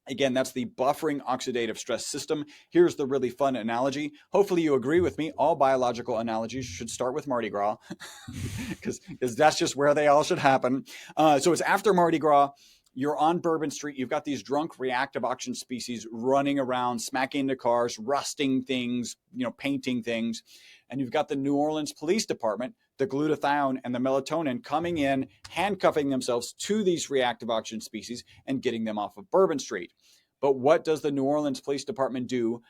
Again, that's the buffering oxidative stress system. Here's the really fun analogy. Hopefully you agree with me. All biological analogies should start with Mardi Gras because that's just where they all should happen. So it's after Mardi Gras. You're on Bourbon Street. You've got these drunk reactive oxygen species running around, smacking into cars, rusting things, painting things. And you've got the New Orleans Police Department, the glutathione and the melatonin coming in, handcuffing themselves to these reactive oxygen species and getting them off of Bourbon Street. But what does the New Orleans Police Department do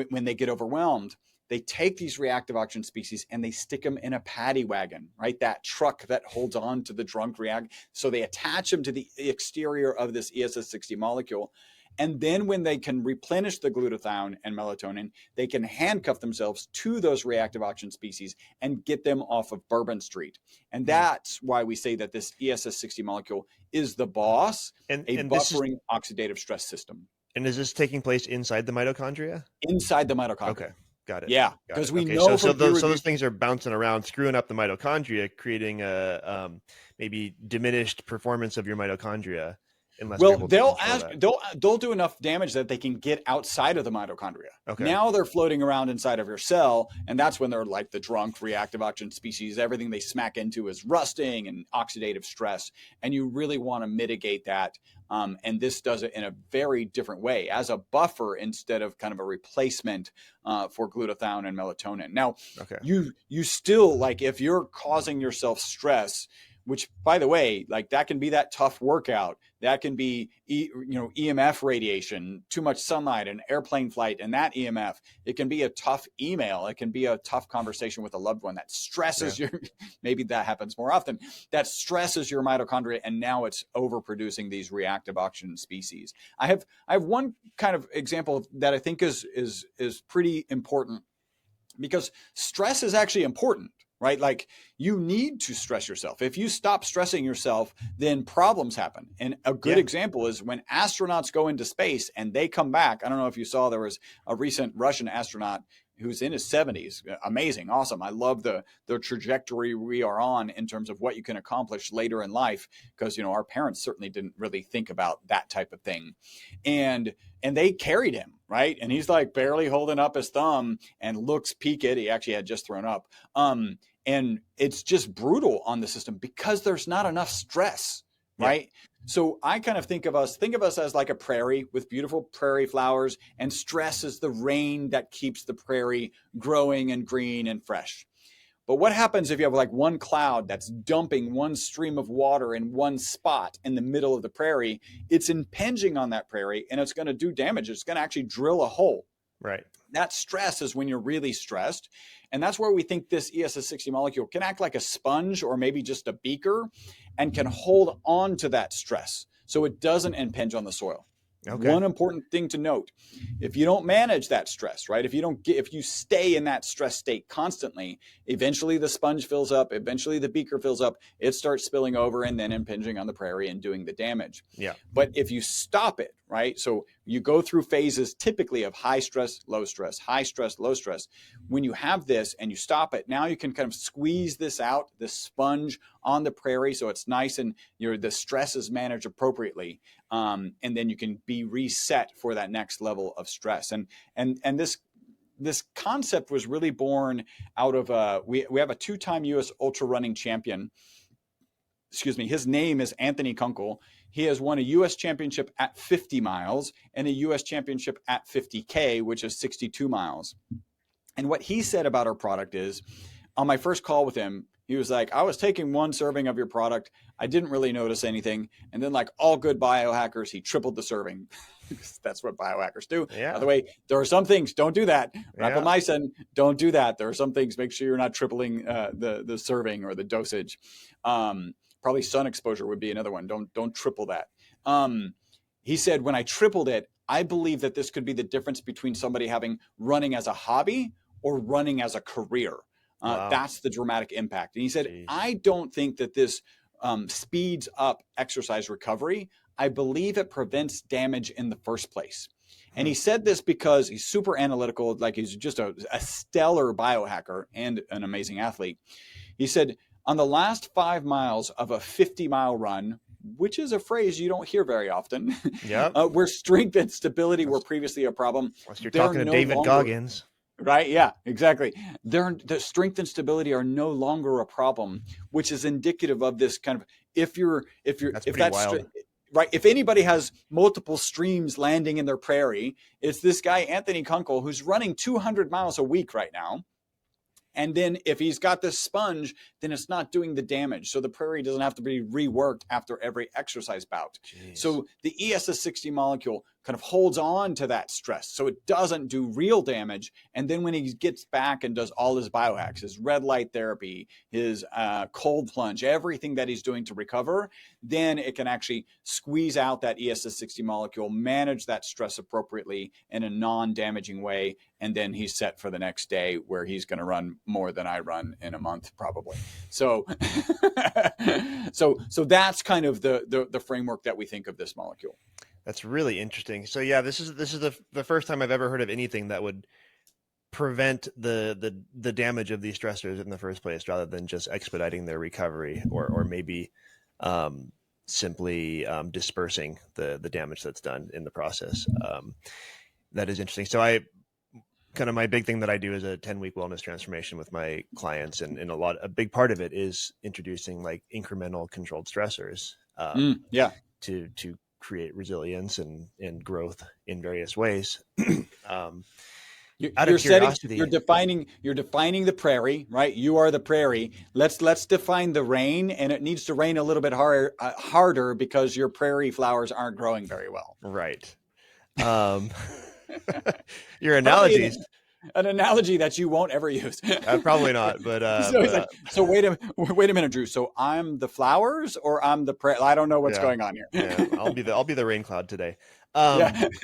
when they get overwhelmed? They take these reactive oxygen species and they stick them in a paddy wagon, right? That truck that holds on to the drunk react. So they attach them to the exterior of this ESS60 molecule. And then when they can replenish the glutathione and melatonin, they can handcuff themselves to those reactive oxygen species and get them off of Bourbon Street. And that's why we say that this ESS60 molecule is the boss, and buffering oxidative stress system. And is this taking place inside the mitochondria? Inside the mitochondria. Okay. Got it. Yeah, because we know so those things are bouncing around, screwing up the mitochondria, creating a maybe diminished performance of your mitochondria. Well, they'll do enough damage that they can get outside of the mitochondria. Okay. Now they're floating around inside of your cell, and that's when they're like the drunk reactive oxygen species. Everything they smack into is rusting and oxidative stress, and you really want to mitigate that. And this does it in a very different way as a buffer instead of kind of a replacement for glutathione and melatonin. Now, you still, like, if you're causing yourself stress, which, by the way, like, that can be that tough workout, that can be EMF radiation, too much sunlight, an airplane flight, and that EMF. It can be a tough email. It can be a tough conversation with a loved one that stresses your. Maybe that happens more often. That stresses your mitochondria, and now it's overproducing these reactive oxygen species. I have one kind of example that I think is pretty important, because stress is actually important. Right? Like, you need to stress yourself. If you stop stressing yourself, then problems happen. And a good example is when astronauts go into space and they come back. I don't know if you saw, there was a recent Russian astronaut who's in his 70s. Amazing. Awesome. I love the trajectory we are on in terms of what you can accomplish later in life, because, our parents certainly didn't really think about that type of thing. And they carried him, right? And he's like barely holding up his thumb and looks peaked. He actually had just thrown up. And it's just brutal on the system because there's not enough stress, right? So I kind of think of us as like a prairie with beautiful prairie flowers, and stress is the rain that keeps the prairie growing and green and fresh. But what happens if you have like one cloud that's dumping one stream of water in one spot in the middle of the prairie? It's impinging on that prairie, and it's going to do damage. It's going to actually drill a hole. Right. That stress is when you're really stressed. And that's where we think this ESS60 molecule can act like a sponge, or maybe just a beaker, and can hold on to that stress so it doesn't impinge on the soil. Okay. One important thing to note, if you don't manage that stress, right? If you stay in that stress state constantly, eventually the sponge fills up, eventually the beaker fills up, it starts spilling over and then impinging on the prairie and doing the damage. Yeah. But if you stop it, right? So you go through phases typically of high stress, low stress, high stress, low stress. When you have this and you stop it, now you can kind of squeeze this out, the sponge on the prairie, so it's nice and the stress is managed appropriately. And then you can be reset for that next level of stress. And this concept was really born out of we have a 2-time U.S. ultra running champion. Excuse me. His name is Anthony Kunkel. He has won a U.S. championship at 50 miles and a U.S. championship at 50K, which is 62 miles. And what he said about our product is, on my first call with him, he was like, I was taking 1 serving of your product. I didn't really notice anything. And then, like all good biohackers, he tripled the serving. That's what biohackers do. Yeah. By the way, there are some things, don't do that. Yeah. Rapamycin, don't do that. There are some things, make sure you're not tripling the serving or the dosage. Probably sun exposure would be another one. Don't triple that. He said, when I tripled it, I believe that this could be the difference between somebody running as a hobby or running as a career. Wow. That's the dramatic impact. And he said, Jeez. I don't think that this speeds up exercise recovery. I believe it prevents damage in the first place. And he said this because he's super analytical, like he's just a stellar biohacker and an amazing athlete. He said, on the last 5 miles of a 50-mile run, which is a phrase you don't hear very often, where strength and stability were previously a problem. Unless you're talking to David Goggins. Right. Yeah, exactly. The strength and stability are no longer a problem, which is indicative of this kind of, if that's wild. Right. If anybody has multiple streams landing in their prairie, it's this guy, Anthony Kunkel, who's running 200 miles a week right now. And then if he's got this sponge, then it's not doing the damage. So the prairie doesn't have to be reworked after every exercise bout. Jeez. So the ESS60 molecule kind of holds on to that stress. So it doesn't do real damage. And then when he gets back and does all his biohacks, his red light therapy, his cold plunge, everything that he's doing to recover, then it can actually squeeze out that ESS60 molecule, manage that stress appropriately in a non-damaging way. And then he's set for the next day where he's going to run more than I run in a month, probably. So, so that's kind of the framework that we think of this molecule. That's really interesting. So yeah, this is the first time I've ever heard of anything that would prevent the damage of these stressors in the first place, rather than just expediting their recovery or maybe simply dispersing the damage that's done in the process. That is interesting. So my big thing that I do is a 10-week wellness transformation with my clients. And a big part of it is introducing like incremental controlled stressors to create resilience and growth in various ways. You're defining the prairie, right? You are the prairie. Let's define the rain, and it needs to rain a little bit harder because your prairie flowers aren't growing very well. Right. Your analogies. An analogy that you won't ever use. Probably not, but so wait a minute, Drew. So I'm the flowers, or I'm the prairie? I don't know what's going on here. Yeah, I'll be the rain cloud today. But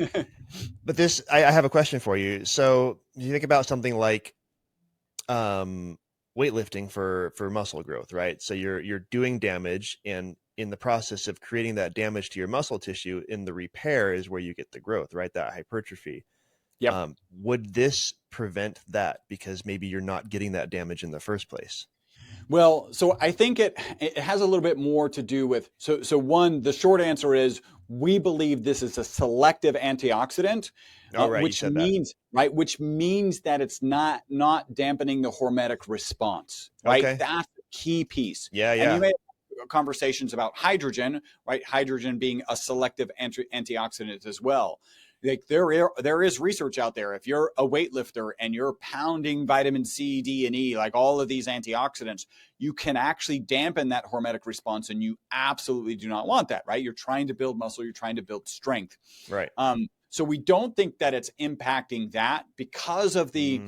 this, I have a question for you. So you think about something like weightlifting for muscle growth, right? So you're doing damage, and in the process of creating that damage to your muscle tissue, in the repair is where you get the growth, right? That hypertrophy. Yeah. Would this prevent that because maybe you're not getting that damage in the first place? Well, so I think it has a little bit more to do with, so one, the short answer is we believe this is a selective antioxidant, which means that it's not dampening the hormetic response, right? Okay. That's the key piece. Yeah. And you may have conversations about hydrogen, right? Hydrogen being a selective antioxidant as well. Like there is research out there. If you're a weightlifter and you're pounding vitamin C, D, and E, like all of these antioxidants, you can actually dampen that hormetic response, and you absolutely do not want that, right? You're trying to build muscle, you're trying to build strength. Right. So we don't think that it's impacting that because of the,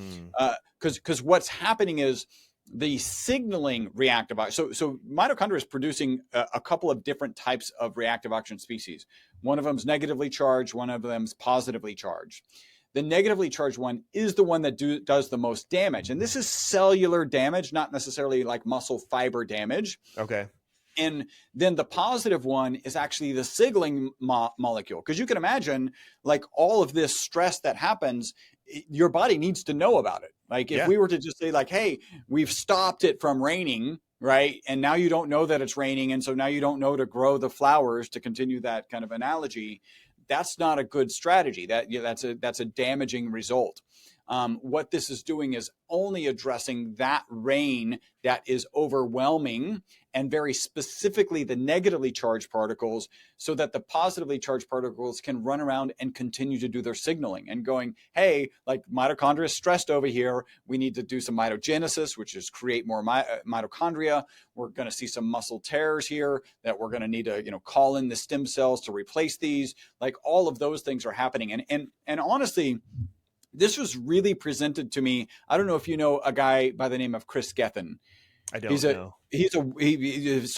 because what's happening is the signaling reactive oxygen. So mitochondria is producing a couple of different types of reactive oxygen species. One of them is negatively charged. One of them is positively charged. The negatively charged one is the one that does the most damage. And this is cellular damage, not necessarily like muscle fiber damage. Okay. And then the positive one is actually the signaling molecule. Because you can imagine, like, all of this stress that happens, your body needs to know about it. Like, if we were to just say, like, hey, we've stopped it from raining, right? And now you don't know that it's raining. And so now you don't know to grow the flowers, to continue that kind of analogy. That's not a good strategy. That's a damaging result. What this is doing is only addressing that rain that is overwhelming, and very specifically the negatively charged particles, so that the positively charged particles can run around and continue to do their signaling and going, hey, like, mitochondria is stressed over here. We need to do some mitogenesis, which is create more mitochondria. We're going to see some muscle tears here that we're going to need to, call in the stem cells to replace these. Like, all of those things are happening. And honestly, this was really presented to me. I don't know if you know a guy by the name of Chris Gethin. I don't know. So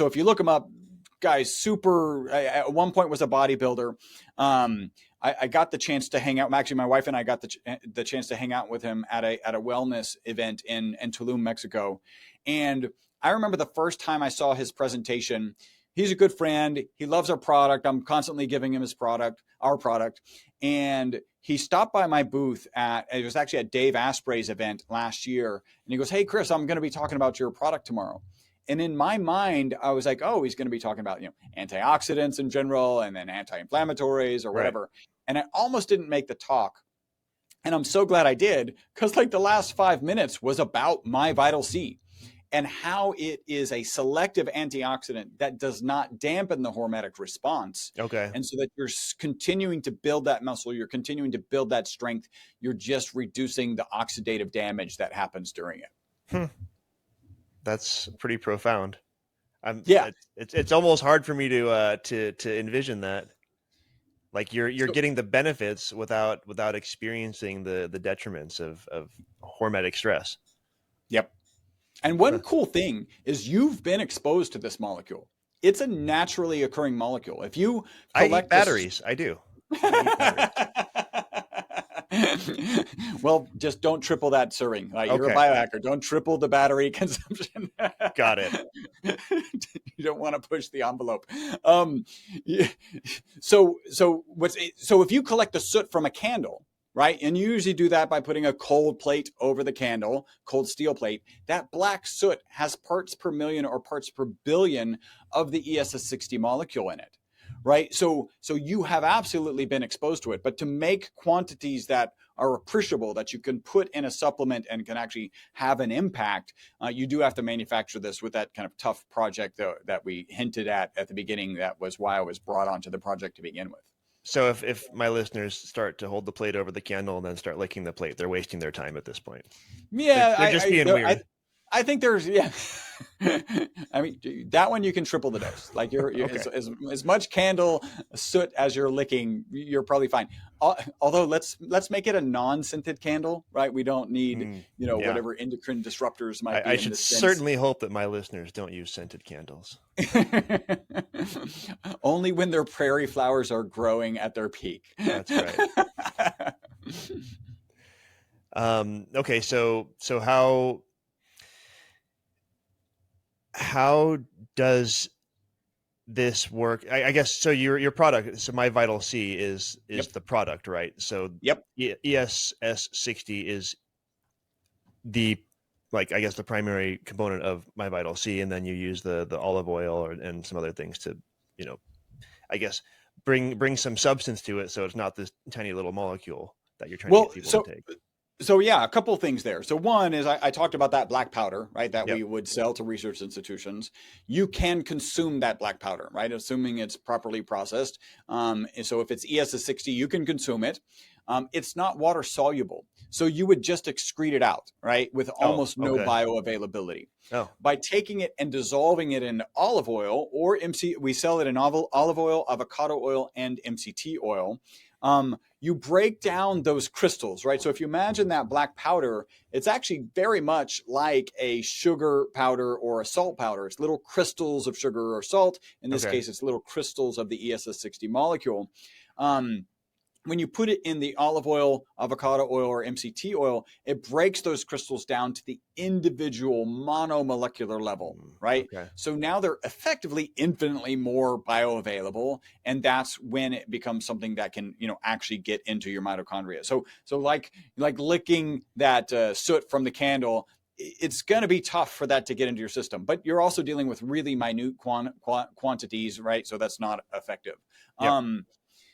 if you look him up, guy's super, at one point was a bodybuilder. I got the chance to hang out. Actually, my wife and I got the chance to hang out with him at a wellness event in Tulum, Mexico. And I remember the first time I saw his presentation. He's a good friend. He loves our product. I'm constantly giving him our product. And he stopped by my booth it was actually at Dave Asprey's event last year. And he goes, hey, Chris, I'm going to be talking about your product tomorrow. And in my mind, I was like, oh, he's going to be talking about, antioxidants in general, and then anti-inflammatories or whatever. Right. And I almost didn't make the talk. And I'm so glad I did, because like the last 5 minutes was about MyVitalC and how it is a selective antioxidant that does not dampen the hormetic response. Okay. And so that you're continuing to build that muscle, you're continuing to build that strength, you're just reducing the oxidative damage that happens during it. That's pretty profound. Yeah. It's almost hard for me to envision that. Like you're getting the benefits without experiencing the detriments of hormetic stress. Yep. And one cool thing is you've been exposed to this molecule. It's a naturally occurring molecule. If you collect batteries, I do. Well, just don't triple that serving. Like, okay. You're a biohacker. Don't triple the battery consumption. Got it. You don't want to push the envelope. So if you collect the soot from a candle, right? And you usually do that by putting a cold plate over the candle, cold steel plate. That black soot has parts per million or parts per billion of the ESS60 molecule in it, right? So you have absolutely been exposed to it. But to make quantities that are appreciable, that you can put in a supplement and can actually have an impact, you do have to manufacture this with that kind of tough project that we hinted at the beginning. That was why I was brought onto the project to begin with. So if my listeners start to hold the plate over the candle and then start licking the plate, they're wasting their time at this point. Yeah. They're just being weird. I think there's, I mean, that one you can triple the dose. Like Okay. as much candle soot as you're licking, you're probably fine. Although let's make it a non-scented candle, right? We don't need, whatever endocrine disruptors might be. I should certainly hope that my listeners don't use scented candles. Only when their prairie flowers are growing at their peak. That's right. Okay. So how does this work? I guess so. Your product, so MyVitalC is the product, right? So ESS60 is the the primary component of MyVitalC, and then you use the olive oil and some other things to, I guess bring some substance to it, so it's not this tiny little molecule that you're trying to get people to take. So yeah, a couple of things there. So one is I talked about that black powder, right? That we would sell to research institutions. You can consume that black powder, right? Assuming it's properly processed. So if it's ESS60, you can consume it. It's not water soluble. So you would just excrete it out, right? With almost no bioavailability. Oh. By taking it and dissolving it in olive oil or we sell it in olive oil, avocado oil, and MCT oil. you break down those crystals, right? So if you imagine that black powder, it's actually very much like a sugar powder or a salt powder. It's little crystals of sugar or salt. In this case, it's little crystals of the ESS60 molecule. When you put it in the olive oil, avocado oil, or MCT oil, it breaks those crystals down to the individual monomolecular level, right? Okay. So now they're effectively infinitely more bioavailable, and that's when it becomes something that can, actually get into your mitochondria. So like licking that soot from the candle, it's going to be tough for that to get into your system, but you're also dealing with really minute quantities, right? So that's not effective. Yep.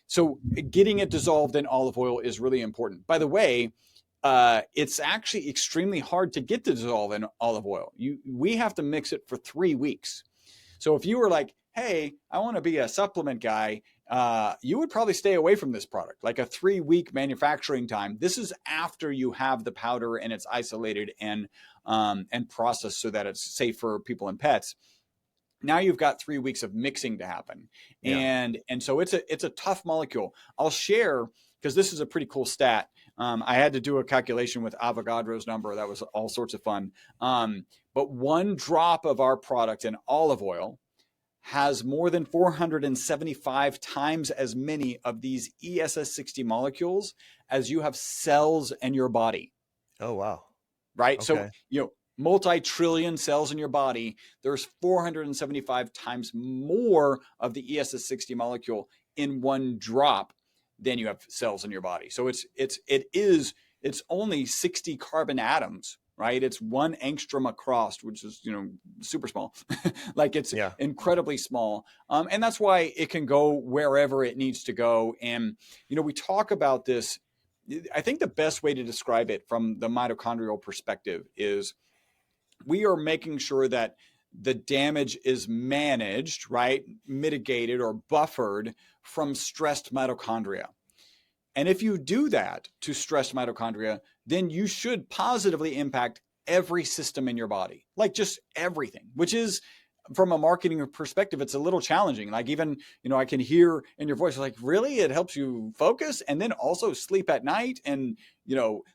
So getting it dissolved in olive oil is really important. By the way, it's actually extremely hard to get to dissolve in olive oil. We have to mix it for 3 weeks. So if you were like, hey, I want to be a supplement guy, you would probably stay away from this product, like a 3-week manufacturing time. This is after you have the powder and it's isolated and processed so that it's safe for people and pets. Now you've got 3 weeks of mixing to happen. Yeah. And so it's a tough molecule. I'll share, because this is a pretty cool stat. I had to do a calculation with Avogadro's number. That was all sorts of fun. But 1 drop of our product in olive oil has more than 475 times as many of these ESS60 molecules as you have cells in your body. Oh, wow. Right. Okay. So, multi-trillion cells in your body, there's 475 times more of the ESS60 molecule in 1 drop than you have cells in your body. So it's only 60 carbon atoms, right? It's 1 angstrom across, which is, super small. Like it's incredibly small. And that's why it can go wherever it needs to go. And, we talk about this. I think the best way to describe it from the mitochondrial perspective is we are making sure that the damage is managed, right? Mitigated or buffered from stressed mitochondria. And if you do that to stressed mitochondria, then you should positively impact every system in your body, like just everything, which is, from a marketing perspective, it's a little challenging. Like even, I can hear in your voice, like, really, it helps you focus and then also sleep at night. And,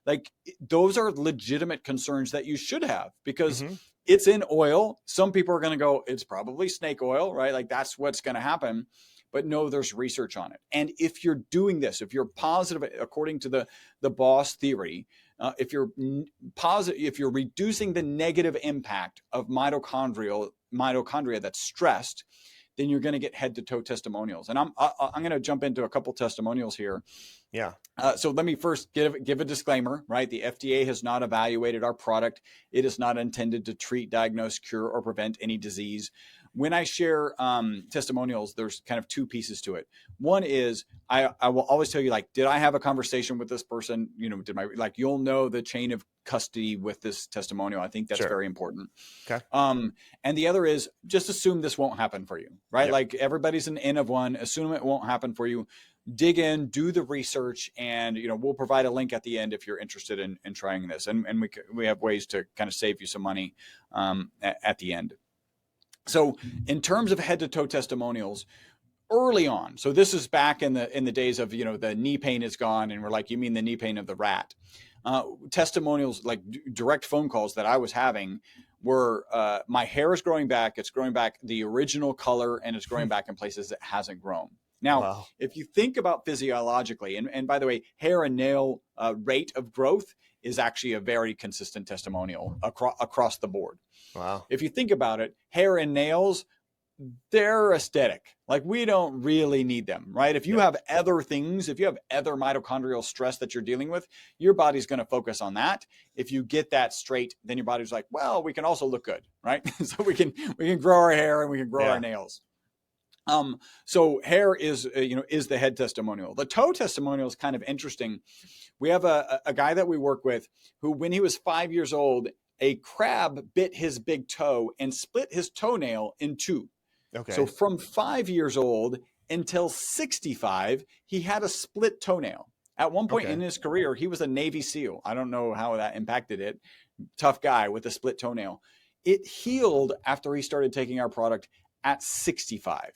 like those are legitimate concerns that you should have, because it's in oil. Some people are going to go, it's probably snake oil, right? Like that's what's going to happen. But no, there's research on it. And if you're doing this, if you're positive, according to the Boss theory, if you're positive, if you're reducing the negative impact of mitochondria that's stressed, then you're going to get head to toe testimonials. And I'm going to jump into a couple testimonials here. Yeah. So let me first give a disclaimer, right? The FDA has not evaluated our product. It is not intended to treat, diagnose, cure, or prevent any disease. When I share testimonials, there's kind of 2 pieces to it. One is I will always tell you, like, did I have a conversation with this person? You'll know the chain of custody with this testimonial. I think that's very important. Okay. And the other is just assume this won't happen for you, right? Yep. Like everybody's an N of 1, assume it won't happen for you. Dig in, do the research, and we'll provide a link at the end if you're interested in trying this. And we have ways to kind of save you some money at the end. So in terms of head to toe testimonials, early on, so this is back in the days of, the knee pain is gone, and we're like, you mean the knee pain of the rat? Testimonials, like direct phone calls that I was having were, my hair is growing back. It's growing back the original color, and it's growing back in places it hasn't grown. Now, if you think about physiologically, and by the way, hair and nail rate of growth is actually a very consistent testimonial across the board. Wow. If you think about it, hair and nails, they're aesthetic. Like we don't really need them, right? If you have other things, if you have other mitochondrial stress that you're dealing with, your body's going to focus on that. If you get that straight, then your body's like, well, we can also look good, right? So we can grow our hair and we can grow our nails. So hair is the head testimonial. The toe testimonial is kind of interesting. We have a guy that we work with who, when he was 5 years old, a crab bit his big toe and split his toenail in 2. Okay. So from 5 years old until 65, he had a split toenail. At one point in his career, he was a Navy SEAL. I don't know how that impacted it. Tough guy with a split toenail. It healed after he started taking our product at 65.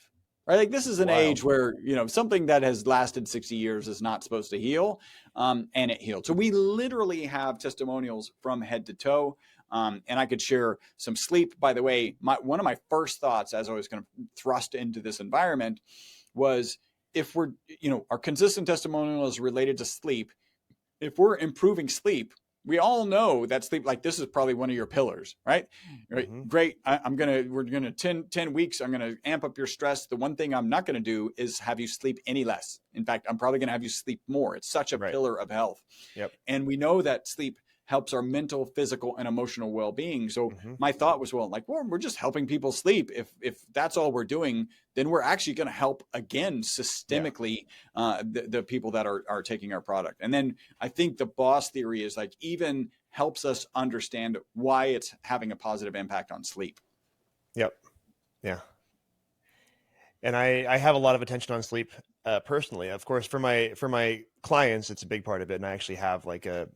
right? Like this is an Wild. age where, something that has lasted 60 years is not supposed to heal. And it healed. So we literally have testimonials from head to toe. And I could share some sleep. By the way, one of my first thoughts as I was going to thrust into this environment was, if we're, our consistent testimonial is related to sleep. If we're improving sleep, we all know that sleep, like this is probably one of your pillars, right? Mm-hmm. Great. We're going to 10 weeks. I'm going to amp up your stress. The one thing I'm not going to do is have you sleep any less. In fact, I'm probably going to have you sleep more. It's such a pillar of health. Yep. And we know that sleep helps our mental, physical, and emotional well-being. So my thought was, well, we're just helping people sleep. If that's all we're doing, then we're actually going to help again systemically the people that are taking our product. And then I think the boss theory is like even helps us understand why it's having a positive impact on sleep. Yep. Yeah. And I have a lot of attention on sleep personally. Of course, for my clients, it's a big part of it. And I actually have like a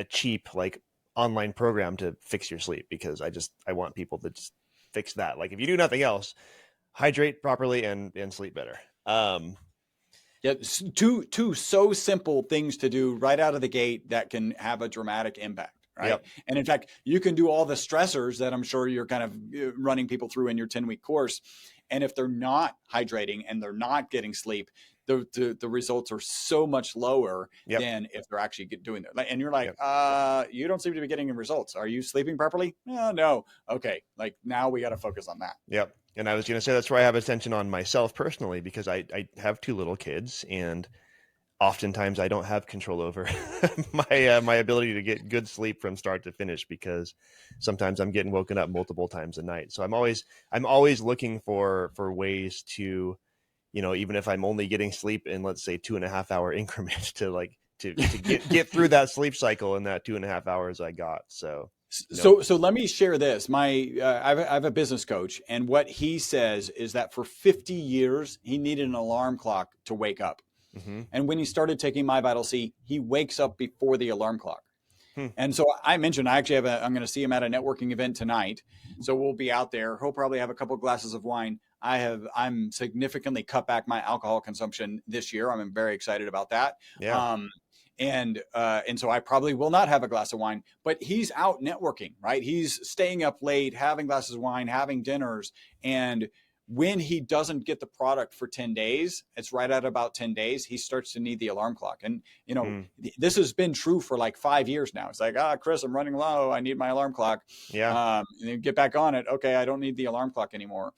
cheap like online program to fix your sleep, because I want people to just fix that. Like if you do nothing else, hydrate properly and sleep better. Yeah, two so simple things to do right out of the gate that can have a dramatic impact, right? Yep. And in fact, you can do all the stressors that I'm sure you're kind of running people through in your 10-week course. And if they're not hydrating and they're not getting sleep, the results are so much lower than if they're actually doing that. And you're like, you don't seem to be getting the results. Are you sleeping properly? No. Okay. Like now we got to focus on that. Yep. And I was going to say, that's where I have attention on myself personally, because I have 2 little kids, and oftentimes I don't have control over my ability to get good sleep from start to finish, because sometimes I'm getting woken up multiple times a night. So I'm always looking for ways to, even if I'm only getting sleep in, let's say 2.5 hour increments, to get through that sleep cycle in that 2.5 hours I got. So let me share this. I have a business coach, and what he says is that for 50 years, he needed an alarm clock to wake up. Mm-hmm. And when he started taking MyVitalC, he wakes up before the alarm clock. And so I mentioned, I'm going to see him at a networking event tonight. So we'll be out there. He'll probably have a couple of glasses of wine. I'm significantly cut back my alcohol consumption this year. I'm very excited about that. Yeah. And so I probably will not have a glass of wine, but he's out networking, right? He's staying up late, having glasses of wine, having dinners. And when he doesn't get the product for 10 days, it's right at about 10 days, he starts to need the alarm clock. And, this has been true for like 5 years now. It's like, Chris, I'm running low. I need my alarm clock. Yeah. And then get back on it. Okay. I don't need the alarm clock anymore.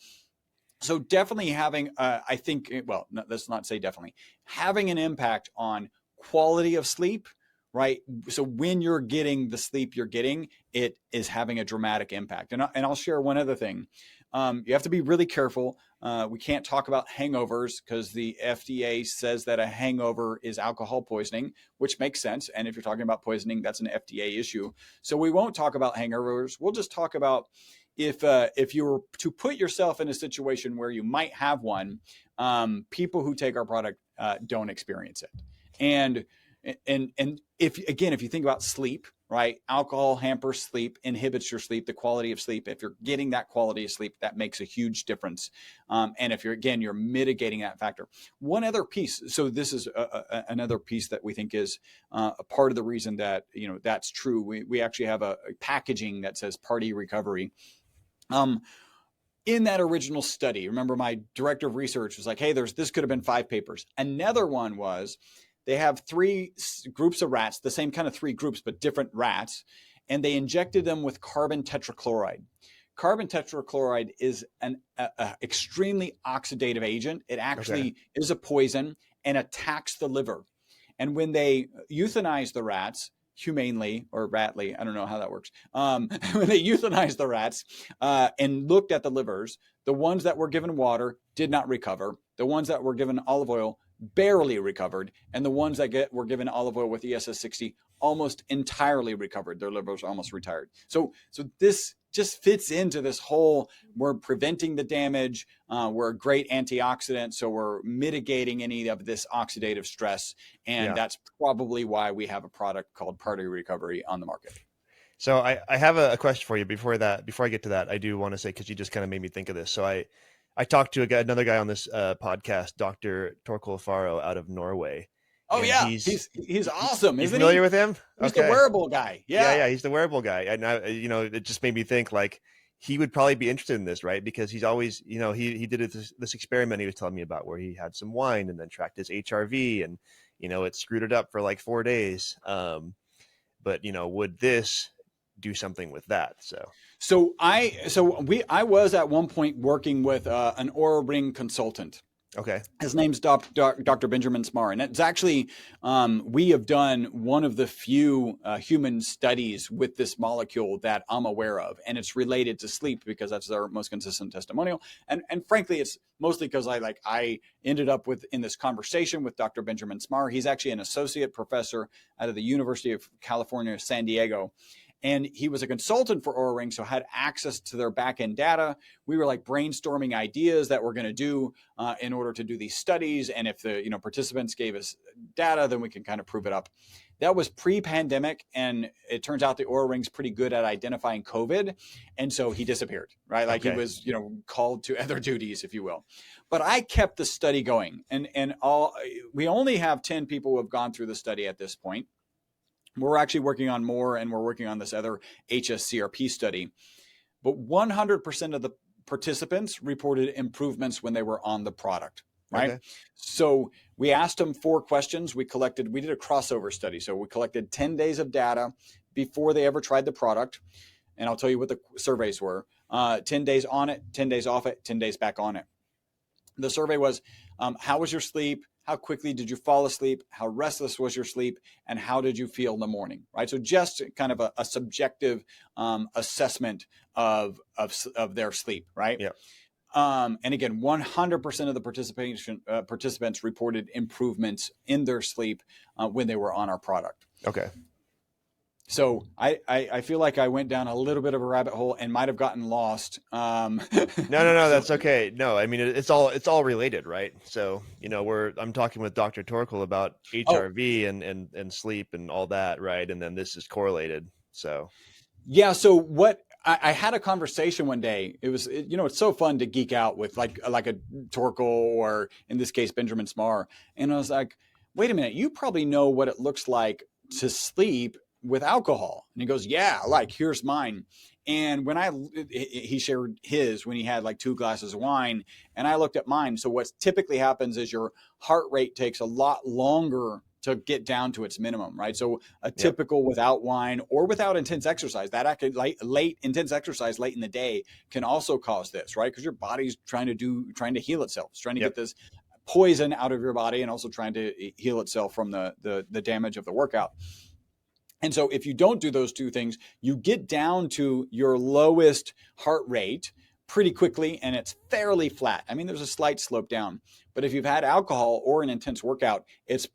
So definitely having, I think, well, let's not say definitely, having an impact on quality of sleep, right? So when you're getting the sleep you're getting, it is having a dramatic impact. And I'll share one other thing. You have to be really careful. We can't talk about hangovers because the FDA says that a hangover is alcohol poisoning, which makes sense. And if you're talking about poisoning, that's an FDA issue. So we won't talk about hangovers. We'll just talk about if you were to put yourself in a situation where you might have one, people who take our product don't experience it. And if you think about sleep, right? Alcohol hampers sleep, inhibits your sleep, the quality of sleep. If you're getting that quality of sleep, that makes a huge difference. And if you're mitigating that factor. One other piece. So this is another piece that we think is a part of the reason that, that's true. We actually have a packaging that says party recovery. In that original study, remember my director of research was like, hey, this could have been 5 papers. Another one was, they have 3 groups of rats, the same kind of 3 groups, but different rats. And they injected them with carbon tetrachloride. Carbon tetrachloride is an extremely oxidative agent. It actually is a poison and attacks the liver. And when they euthanized the rats, humanely or ratly, I don't know how that works. When they euthanized the rats and looked at the livers, the ones that were given water did not recover. The ones that were given olive oil barely recovered, and the ones that were given olive oil with ESS 60 almost entirely recovered. Their livers almost retired. So this just fits into this whole, we're preventing the damage. We're a great antioxidant. So we're mitigating any of this oxidative stress. And that's probably why we have a product called Party Recovery on the market. So I have a question for you before I get to that. I do want to say, because you just kind of made me think of this. So I talked to another guy on this podcast, Dr. Torkel Faro out of Norway. Oh And yeah, he's awesome, you isn't familiar he? with him? He's the Okay. wearable guy. Yeah, Yeah. he's the wearable guy. And it just made me think like he would probably be interested in this, right? Because he's always, he did this experiment he was telling me about where he had some wine and then tracked his HRV and, it screwed it up for like 4 days. But would this do something with that? So I was at one point working with an Aura Ring consultant. Okay. His name's Dr. Benjamin Smar, and it's actually we have done one of the few human studies with this molecule that I'm aware of, and it's related to sleep because that's our most consistent testimonial. And frankly, it's mostly because I ended up in this conversation with Dr. Benjamin Smar. He's actually an associate professor out of the University of California, San Diego. And he was a consultant for Aura Ring, so had access to their back-end data. We were like brainstorming ideas that we're going to do in order to do these studies. And if the participants gave us data, then we can kind of prove it up. That was pre-pandemic, and it turns out the Aura Ring's pretty good at identifying COVID, and so he disappeared. Right, like Okay. he was called to other duties, if you will. But I kept the study going, and we only have 10 people who have gone through the study at this point. We're actually working on more, and we're working on this other HSCRP study. But 100% of the participants reported improvements when they were on the product, right? Okay. So we asked them 4 questions. We did a crossover study. So we collected 10 days of data before they ever tried the product. And I'll tell you what the surveys were. 10 days on it, 10 days off it, 10 days back on it. The survey was, how was your sleep? How quickly did you fall asleep? How restless was your sleep? And how did you feel in the morning, right? So just kind of a subjective assessment of their sleep, right? Yeah. And again, 100% of the participants reported improvements in their sleep when they were on our product. Okay. So I feel like I went down a little bit of a rabbit hole and might have gotten lost. No, that's okay. No, I mean, it's all related, right? So, I'm talking with Dr. Torkel about HRV and sleep and all that, right? And then this is correlated. So, yeah. So what I had a conversation one day. It was, it's so fun to geek out with like a Torkel or in this case, Benjamin Smar. And I was like, wait a minute, you probably know what it looks like to sleep with alcohol. And he goes, yeah, like here's mine. And when he shared his when he had like 2 glasses of wine, and I looked at mine. So what typically happens is your heart rate takes a lot longer to get down to its minimum, right? So a typical without wine or without intense exercise, that late intense exercise late in the day can also cause this, right? Because your body's trying to heal itself. It's trying to get this poison out of your body and also trying to heal itself from the damage of the workout. And so if you don't do those 2 things, you get down to your lowest heart rate pretty quickly, and it's fairly flat. I mean, there's a slight slope down. But if you've had alcohol or an intense workout, there's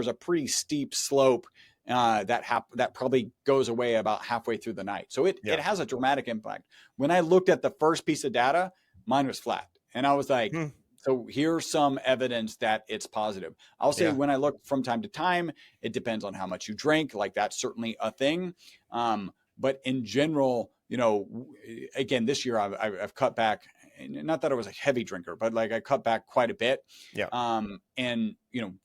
a pretty steep slope that probably goes away about halfway through the night. So it has a dramatic impact. When I looked at the first piece of data, mine was flat. And I was like, so here's some evidence that it's positive. I'll say when I look from time to time, it depends on how much you drink. Like that's certainly a thing. But in general, again, this year I've cut back. Not that I was a heavy drinker, but like I cut back quite a bit. Yeah. And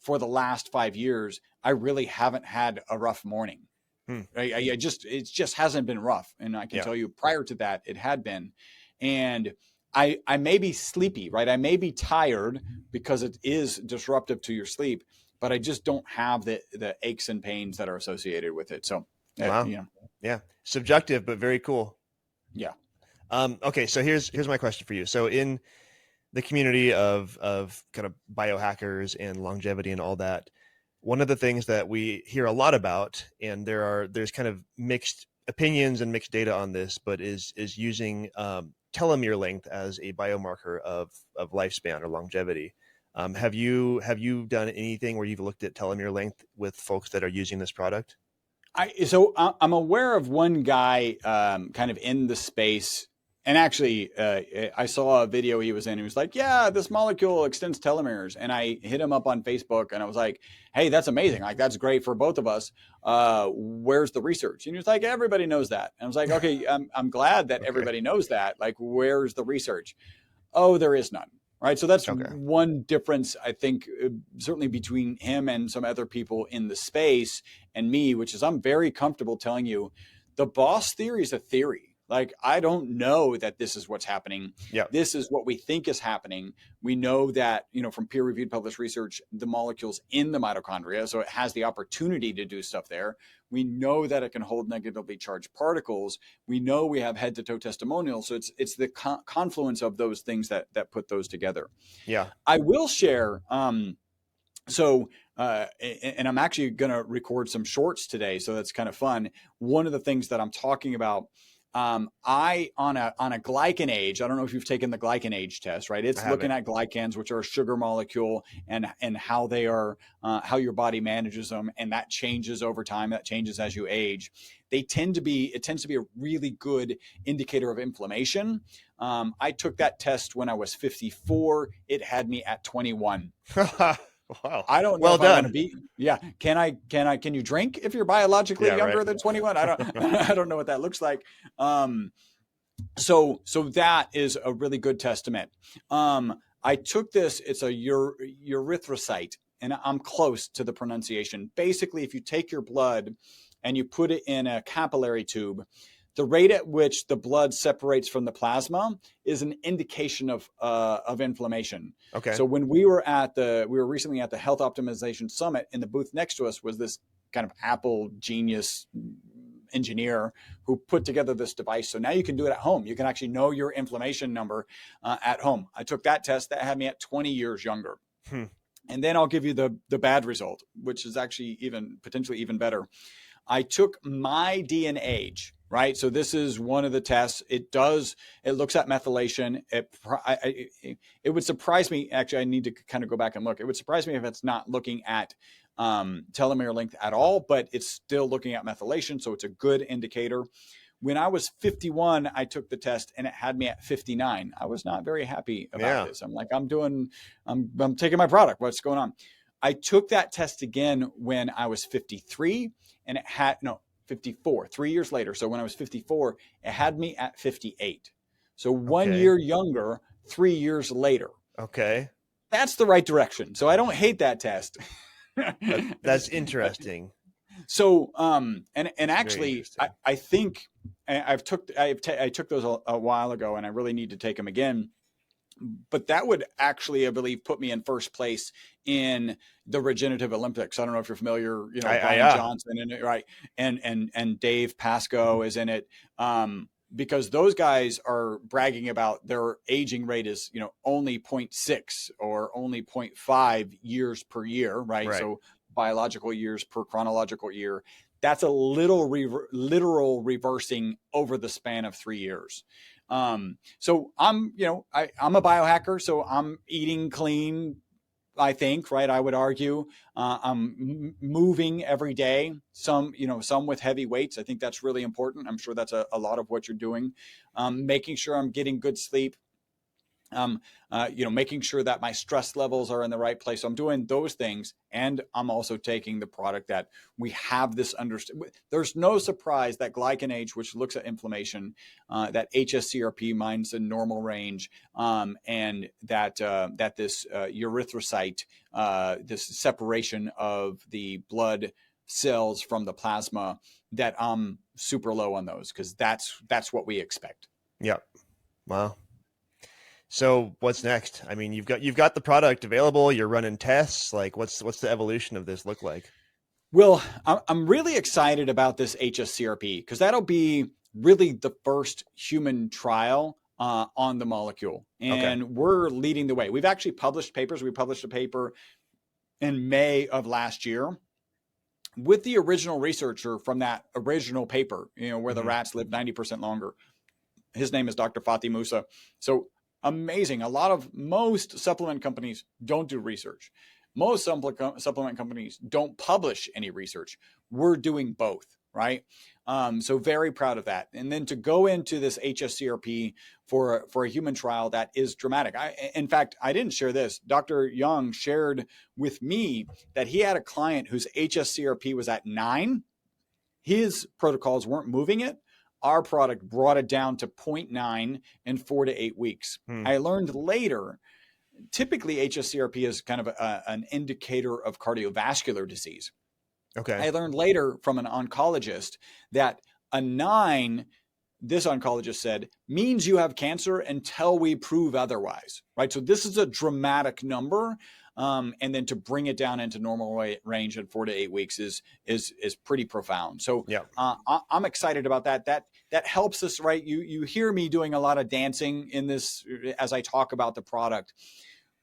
for the last 5 years, I really haven't had a rough morning. It just hasn't been rough. And I can tell you prior to that, it had been. And I may be sleepy, right? I may be tired because it is disruptive to your sleep, but I just don't have the aches and pains that are associated with it. So, wow. Yeah. Subjective, but very cool. Yeah. Okay. So here's my question for you. So in the community of kind of biohackers and longevity and all that, one of the things that we hear a lot about, and there's kind of mixed opinions and mixed data on this, but is using telomere length as a biomarker of lifespan or longevity. Have you done anything where you've looked at telomere length with folks that are using this product? I'm aware of one guy kind of in the space. And actually, I saw a video he was in. He was like, yeah, this molecule extends telomeres. And I hit him up on Facebook and I was like, hey, that's amazing. Like, that's great for both of us. Where's the research? And he was like, everybody knows that. And I was like, okay, I'm glad that everybody knows that. Like, where's the research? Oh, there is none. Right. So that's Okay. one difference, I think, certainly between him and some other people in the space and me, which is I'm very comfortable telling you the boss theory is a theory. Like, I don't know that this is what's happening. Yep. This is what we think is happening. We know that, from peer reviewed published research, the molecule's in the mitochondria. So it has the opportunity to do stuff there. We know that it can hold negatively charged particles. We know we have head to toe testimonials. So it's the confluence of those things that put those together. Yeah. I will share. And I'm actually going to record some shorts today. So that's kind of fun. One of the things that I'm talking about, I on a glycanage, I don't know if you've taken the glycanage test, right? It's looking at glycans, which are a sugar molecule, and how they are, how your body manages them, and that changes over time. That changes as you age. It tends to be a really good indicator of inflammation. I took that test when I was 54. It had me at 21. Wow. I don't know well if done. I want to be. Yeah. Can you drink if you're biologically younger than 21? I don't know what that looks like. So that is a really good testament. I took this, it's a erythrocyte, and I'm close to the pronunciation. Basically, if you take your blood and you put it in a capillary tube, the rate at which the blood separates from the plasma is an indication of inflammation. Okay. So when we were recently at the Health Optimization Summit, in the booth next to us was this kind of Apple genius engineer who put together this device. So now you can do it at home. You can actually know your inflammation number at home. I took that test. That had me at 20 years younger. And then I'll give you the bad result, which is actually potentially even better. I took MyDNAge, right? So this is one of the tests. It looks at methylation. It would surprise me. Actually, I need to kind of go back and look. It would surprise me if it's not looking at telomere length at all, but it's still looking at methylation. So it's a good indicator. When I was 51, I took the test and it had me at 59. I was not very happy about this. I'm like, I'm taking my product. What's going on? I took that test again when I was 53, and it had 54, 3 years later. So when I was 54, it had me at 58. So 1 year younger, 3 years later. Okay. That's the right direction. So I don't hate that test. That's interesting. So, and actually, I think I took those a while ago, and I really need to take them again. But that would actually, I believe, put me in first place in the regenerative Olympics. I don't know if you're familiar, Brian Johnson in it, right? And Dave Pascoe is in it. Because those guys are bragging about their aging rate is, only 0.6 or only 0.5 years per year, right? So biological years per chronological year. That's a literal reversing over the span of 3 years. So I'm a biohacker, so I'm eating clean, I think, right? I would argue, I'm moving every day, some with heavy weights. I think that's really important. I'm sure that's a lot of what you're doing. Making sure I'm getting good sleep. Making sure that my stress levels are in the right place. So I'm doing those things, and I'm also taking the product that we have this There's no surprise that glycanage, which looks at inflammation, that HSCRP, mine's in normal range, and that this erythrocyte, this separation of the blood cells from the plasma, that I'm super low on those, because that's what we expect. Yep. Wow. So what's next? I mean, you've got the product available. You're running tests. Like, what's the evolution of this look like? Well, I'm really excited about this HSCRP, because that'll be really the first human trial on the molecule, and we're leading the way. We've actually published papers. We published a paper in May of last year with the original researcher from that original paper, where the rats live 90% longer. His name is Dr. Fatih Musa. So amazing. Most supplement companies don't do research. Most supplement companies don't publish any research. We're doing both, right? So very proud of that. And then to go into this HSCRP for a human trial, that is dramatic. In fact, I didn't share this. Dr. Young shared with me that he had a client whose HSCRP was at 9. His protocols weren't moving it. our product brought it down to 0.9 in 4 to 8 weeks. I learned later, typically HSCRP is kind of an indicator of cardiovascular disease. Okay. I learned later from an oncologist that a 9, this oncologist said, means you have cancer until we prove otherwise, right? So this is a dramatic number. And then to bring it down into normal range in 4 to 8 weeks is pretty profound. So I'm excited about that. That helps us, right? You hear me doing a lot of dancing in this as I talk about the product.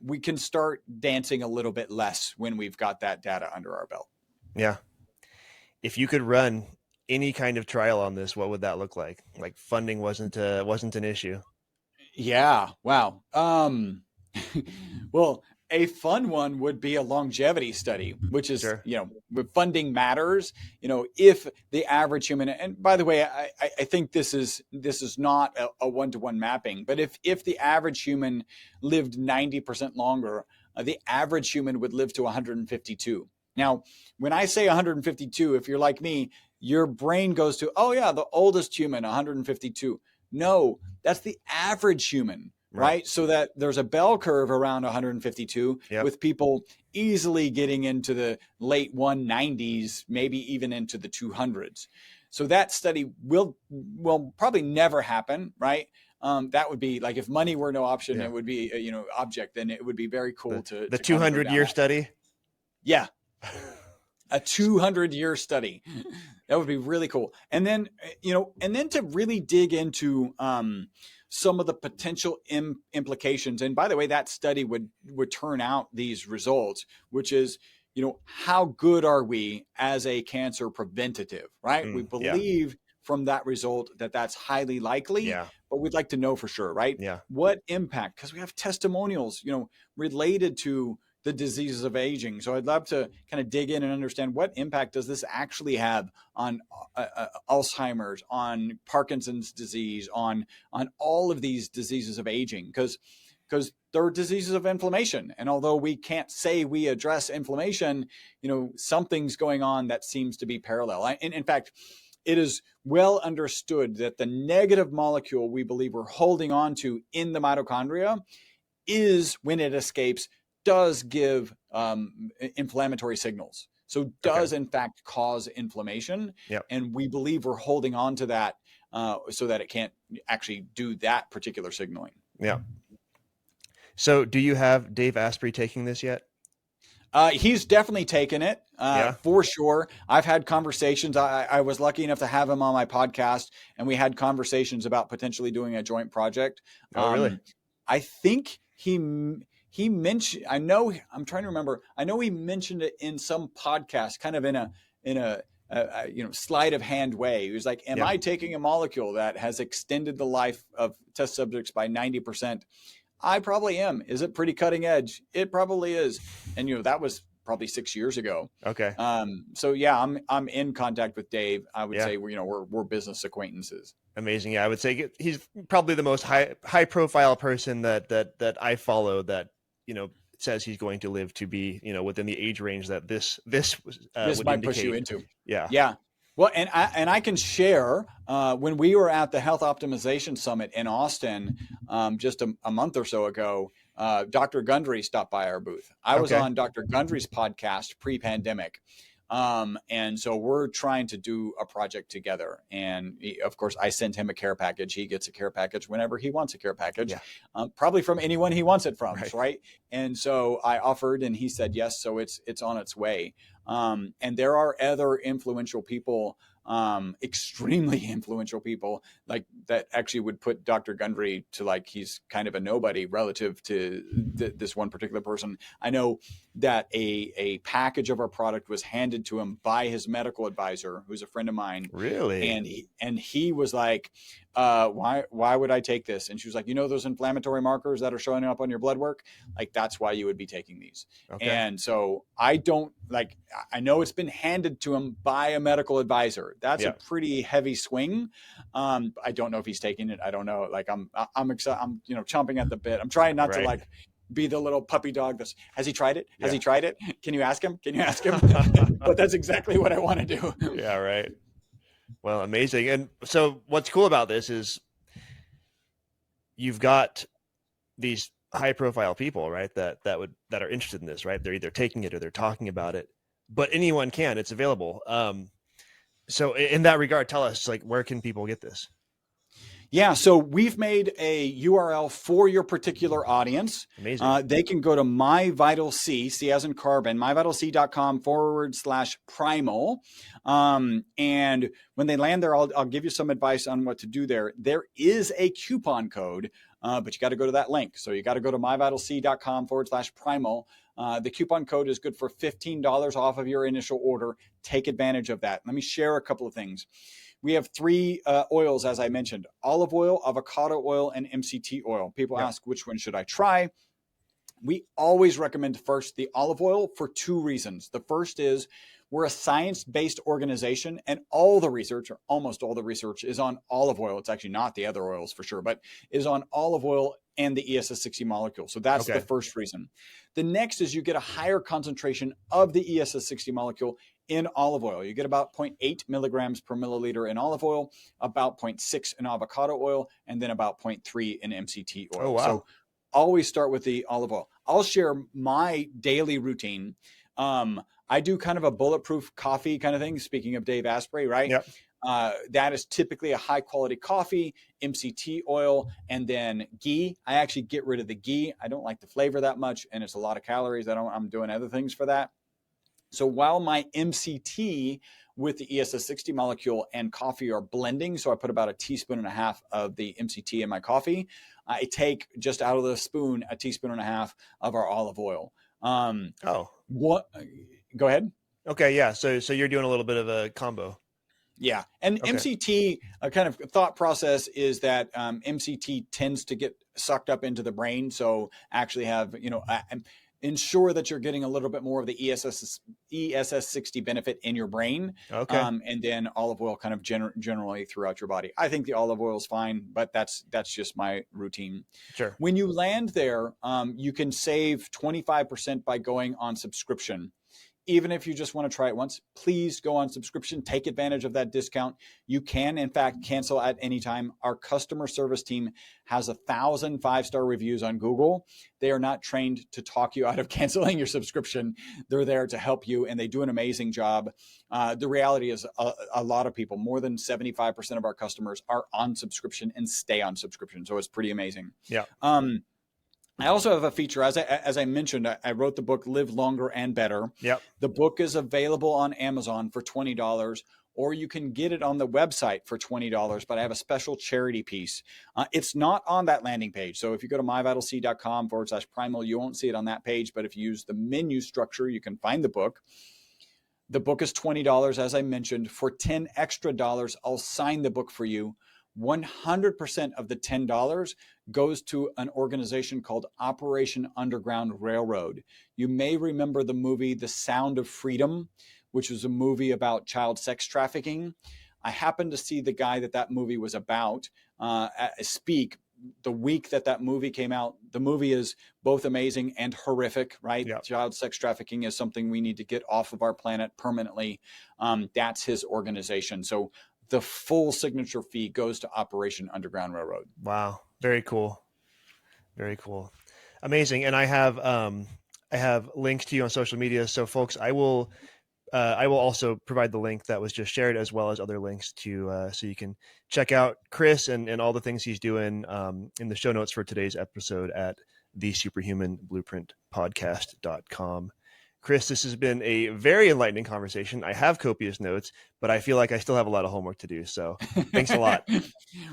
We can start dancing a little bit less when we've got that data under our belt. Yeah. If you could run any kind of trial on this, what would that look like? Like funding wasn't an issue. Yeah. Wow. Well, a fun one would be a longevity study, which is, Sure. Funding matters, if the average human, and by the way, I think this is not a one-to-one mapping, but if the average human lived 90% longer, the average human would live to 152. Now, when I say 152, if you're like me, your brain goes to, oh yeah, the oldest human, 152. No, that's the average human, right? So that there's a bell curve around 152 with people easily getting into the late 190s, maybe even into the 200s. So that study will probably never happen, right? That would be like if money were no option, it would be object. Then it would be very cool to the 200-year study. Yeah. A 200-year study. That would be really cool. And then, to really dig into some of the potential implications. And by the way, that study would turn out these results, which is, how good are we as a cancer preventative, right? We believe from that result that that's highly likely, but we'd like to know for sure, right? Yeah. What impact? Because we have testimonials, related to the diseases of aging. So I'd love to kind of dig in and understand what impact does this actually have on Alzheimer's, on Parkinson's disease, on all of these diseases of aging, because they're diseases of inflammation. And although we can't say we address inflammation, something's going on that seems to be parallel. In fact, it is well understood that the negative molecule we believe we're holding on to in the mitochondria is, when it escapes, does give inflammatory signals. So does in fact cause inflammation. And we believe we're holding on to that so that it can't actually do that particular signaling. Yeah. So do you have Dave Asprey taking this yet? He's definitely taken it for sure. I've had conversations. I was lucky enough to have him on my podcast, and we had conversations about potentially doing a joint project. Oh, really? I think he mentioned, I'm trying to remember. I know he mentioned it in some podcast, kind of in a sleight of hand way. He was like, am I taking a molecule that has extended the life of test subjects by 90%? I probably am. Is it pretty cutting edge? It probably is. And, that was probably 6 years ago. Okay. So yeah, I'm in contact with Dave. I would say we're business acquaintances. Amazing. Yeah. I would say he's probably the most high profile person that I follow that, says he's going to live to be, within the age range that this would might push you into. Yeah. Yeah. Well, and I can share, when we were at the Health Optimization Summit in Austin, just a month or so ago, Dr. Gundry stopped by our booth. I was on Dr. Gundry's podcast pre-pandemic. And so we're trying to do a project together. And of course, I sent him a care package. He gets a care package whenever he wants a care package, probably from anyone he wants it from. Right. And so I offered, and he said yes. So it's on its way. And there are other influential people, extremely influential people like that actually would put Dr. Gundry to like, he's kind of a nobody relative to this one particular person. I know that a package of our product was handed to him by his medical advisor, who's a friend of mine. Really? And he was like, why would I take this? And she was like, those inflammatory markers that are showing up on your blood work, like that's why you would be taking these. And so I know it's been handed to him by a medical advisor. That's a pretty heavy swing. I don't know if he's taking it. I don't know. Like I'm excited. I'm, chomping at the bit. I'm trying not to like be the little puppy dog. Has he tried it? Has he tried it? Can you ask him? But that's exactly what I want to do. Yeah. Right. Well, amazing. And so what's cool about this is you've got these high profile people, right? That are interested in this, right? They're either taking it or they're talking about it, but anyone can, it's available. So in that regard, tell us, like, where can people get this? Yeah, so we've made a URL for your particular audience. Amazing. They can go to MyVitalC, C as in carbon, myvitalc.com/primal. And when they land there, I'll give you some advice on what to do there. There is a coupon code, but you got to go to that link. So you got to go to myvitalc.com/primal. The coupon code is good for $15 off of your initial order. Take advantage of that. Let me share a couple of things. We have 3 oils, as I mentioned: olive oil, avocado oil, and MCT oil. People ask, which one should I try? We always recommend first the olive oil for 2 reasons. The first is we're a science-based organization, and all the research, or almost all the research, is on olive oil. It's actually not the other oils for sure, but is on olive oil and the ESS60 molecule. So that's the first reason. The next is you get a higher concentration of the ESS60 molecule in olive oil. You get about 0.8 milligrams per milliliter in olive oil, about 0.6 in avocado oil, and then about 0.3 in MCT oil. Oh, wow. So always start with the olive oil. I'll share my daily routine. I do kind of a bulletproof coffee kind of thing. Speaking of Dave Asprey, right? Yep. That is typically a high quality coffee, MCT oil, and then ghee. I actually get rid of the ghee. I don't like the flavor that much, and it's a lot of calories. I'm doing other things for that. So while my MCT with the ESS60 molecule and coffee are blending, so I put about 1.5 teaspoons of the MCT in my coffee, I take just out of the spoon 1.5 teaspoons of our olive oil. What? Go ahead. Okay, yeah. So you're doing a little bit of a combo. Yeah. And MCT, a kind of thought process is that MCT tends to get sucked up into the brain. So actually have, ensure that you're getting a little bit more of the ESS60 benefit in your brain. Okay. And then olive oil kind of generally throughout your body. I think the olive oil is fine, but that's just my routine. Sure. When you land there, you can save 25% by going on subscription. Even if you just want to try it once, please go on subscription. Take advantage of that discount. You can, in fact, cancel at any time. Our customer service team has 1,000 5-star reviews on Google. They are not trained to talk you out of canceling your subscription. They're there to help you, and they do an amazing job. The reality is a lot of people, more than 75% of our customers, are on subscription and stay on subscription. So it's pretty amazing. Yeah. I also have a feature, as I mentioned, I wrote the book Live Longer and Better. Yep. The book is available on Amazon for $20, or you can get it on the website for $20, but I have a special charity piece. It's not on that landing page. So if you go to myvitalc.com/primal, you won't see it on that page, but if you use the menu structure, you can find the book. The book is $20, as I mentioned. For $10 extra, I'll sign the book for you. 100% of the $10 goes to an organization called Operation Underground Railroad. You may remember the movie The Sound of Freedom, which was a movie about child sex trafficking. I happened to see the guy that movie was about speak the week that movie came out. The movie is both amazing and horrific, right? Yep. Child sex trafficking is something we need to get off of our planet permanently. That's his organization. So the full signature fee goes to Operation Underground Railroad. Wow. Very cool. Very cool. Amazing. And I have links to you on social media. So folks, I will also provide the link that was just shared, as well as other links to, so you can check out Chris and all the things he's doing in the show notes for today's episode at thesuperhumanblueprintpodcast.com. Chris, this has been a very enlightening conversation. I have copious notes, but I feel like I still have a lot of homework to do. So thanks a lot.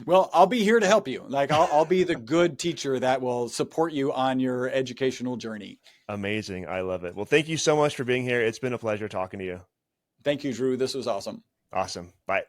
Well, I'll be here to help you. I'll be the good teacher that will support you on your educational journey. Amazing. I love it. Well, thank you so much for being here. It's been a pleasure talking to you. Thank you, Drew. This was awesome. Awesome. Bye.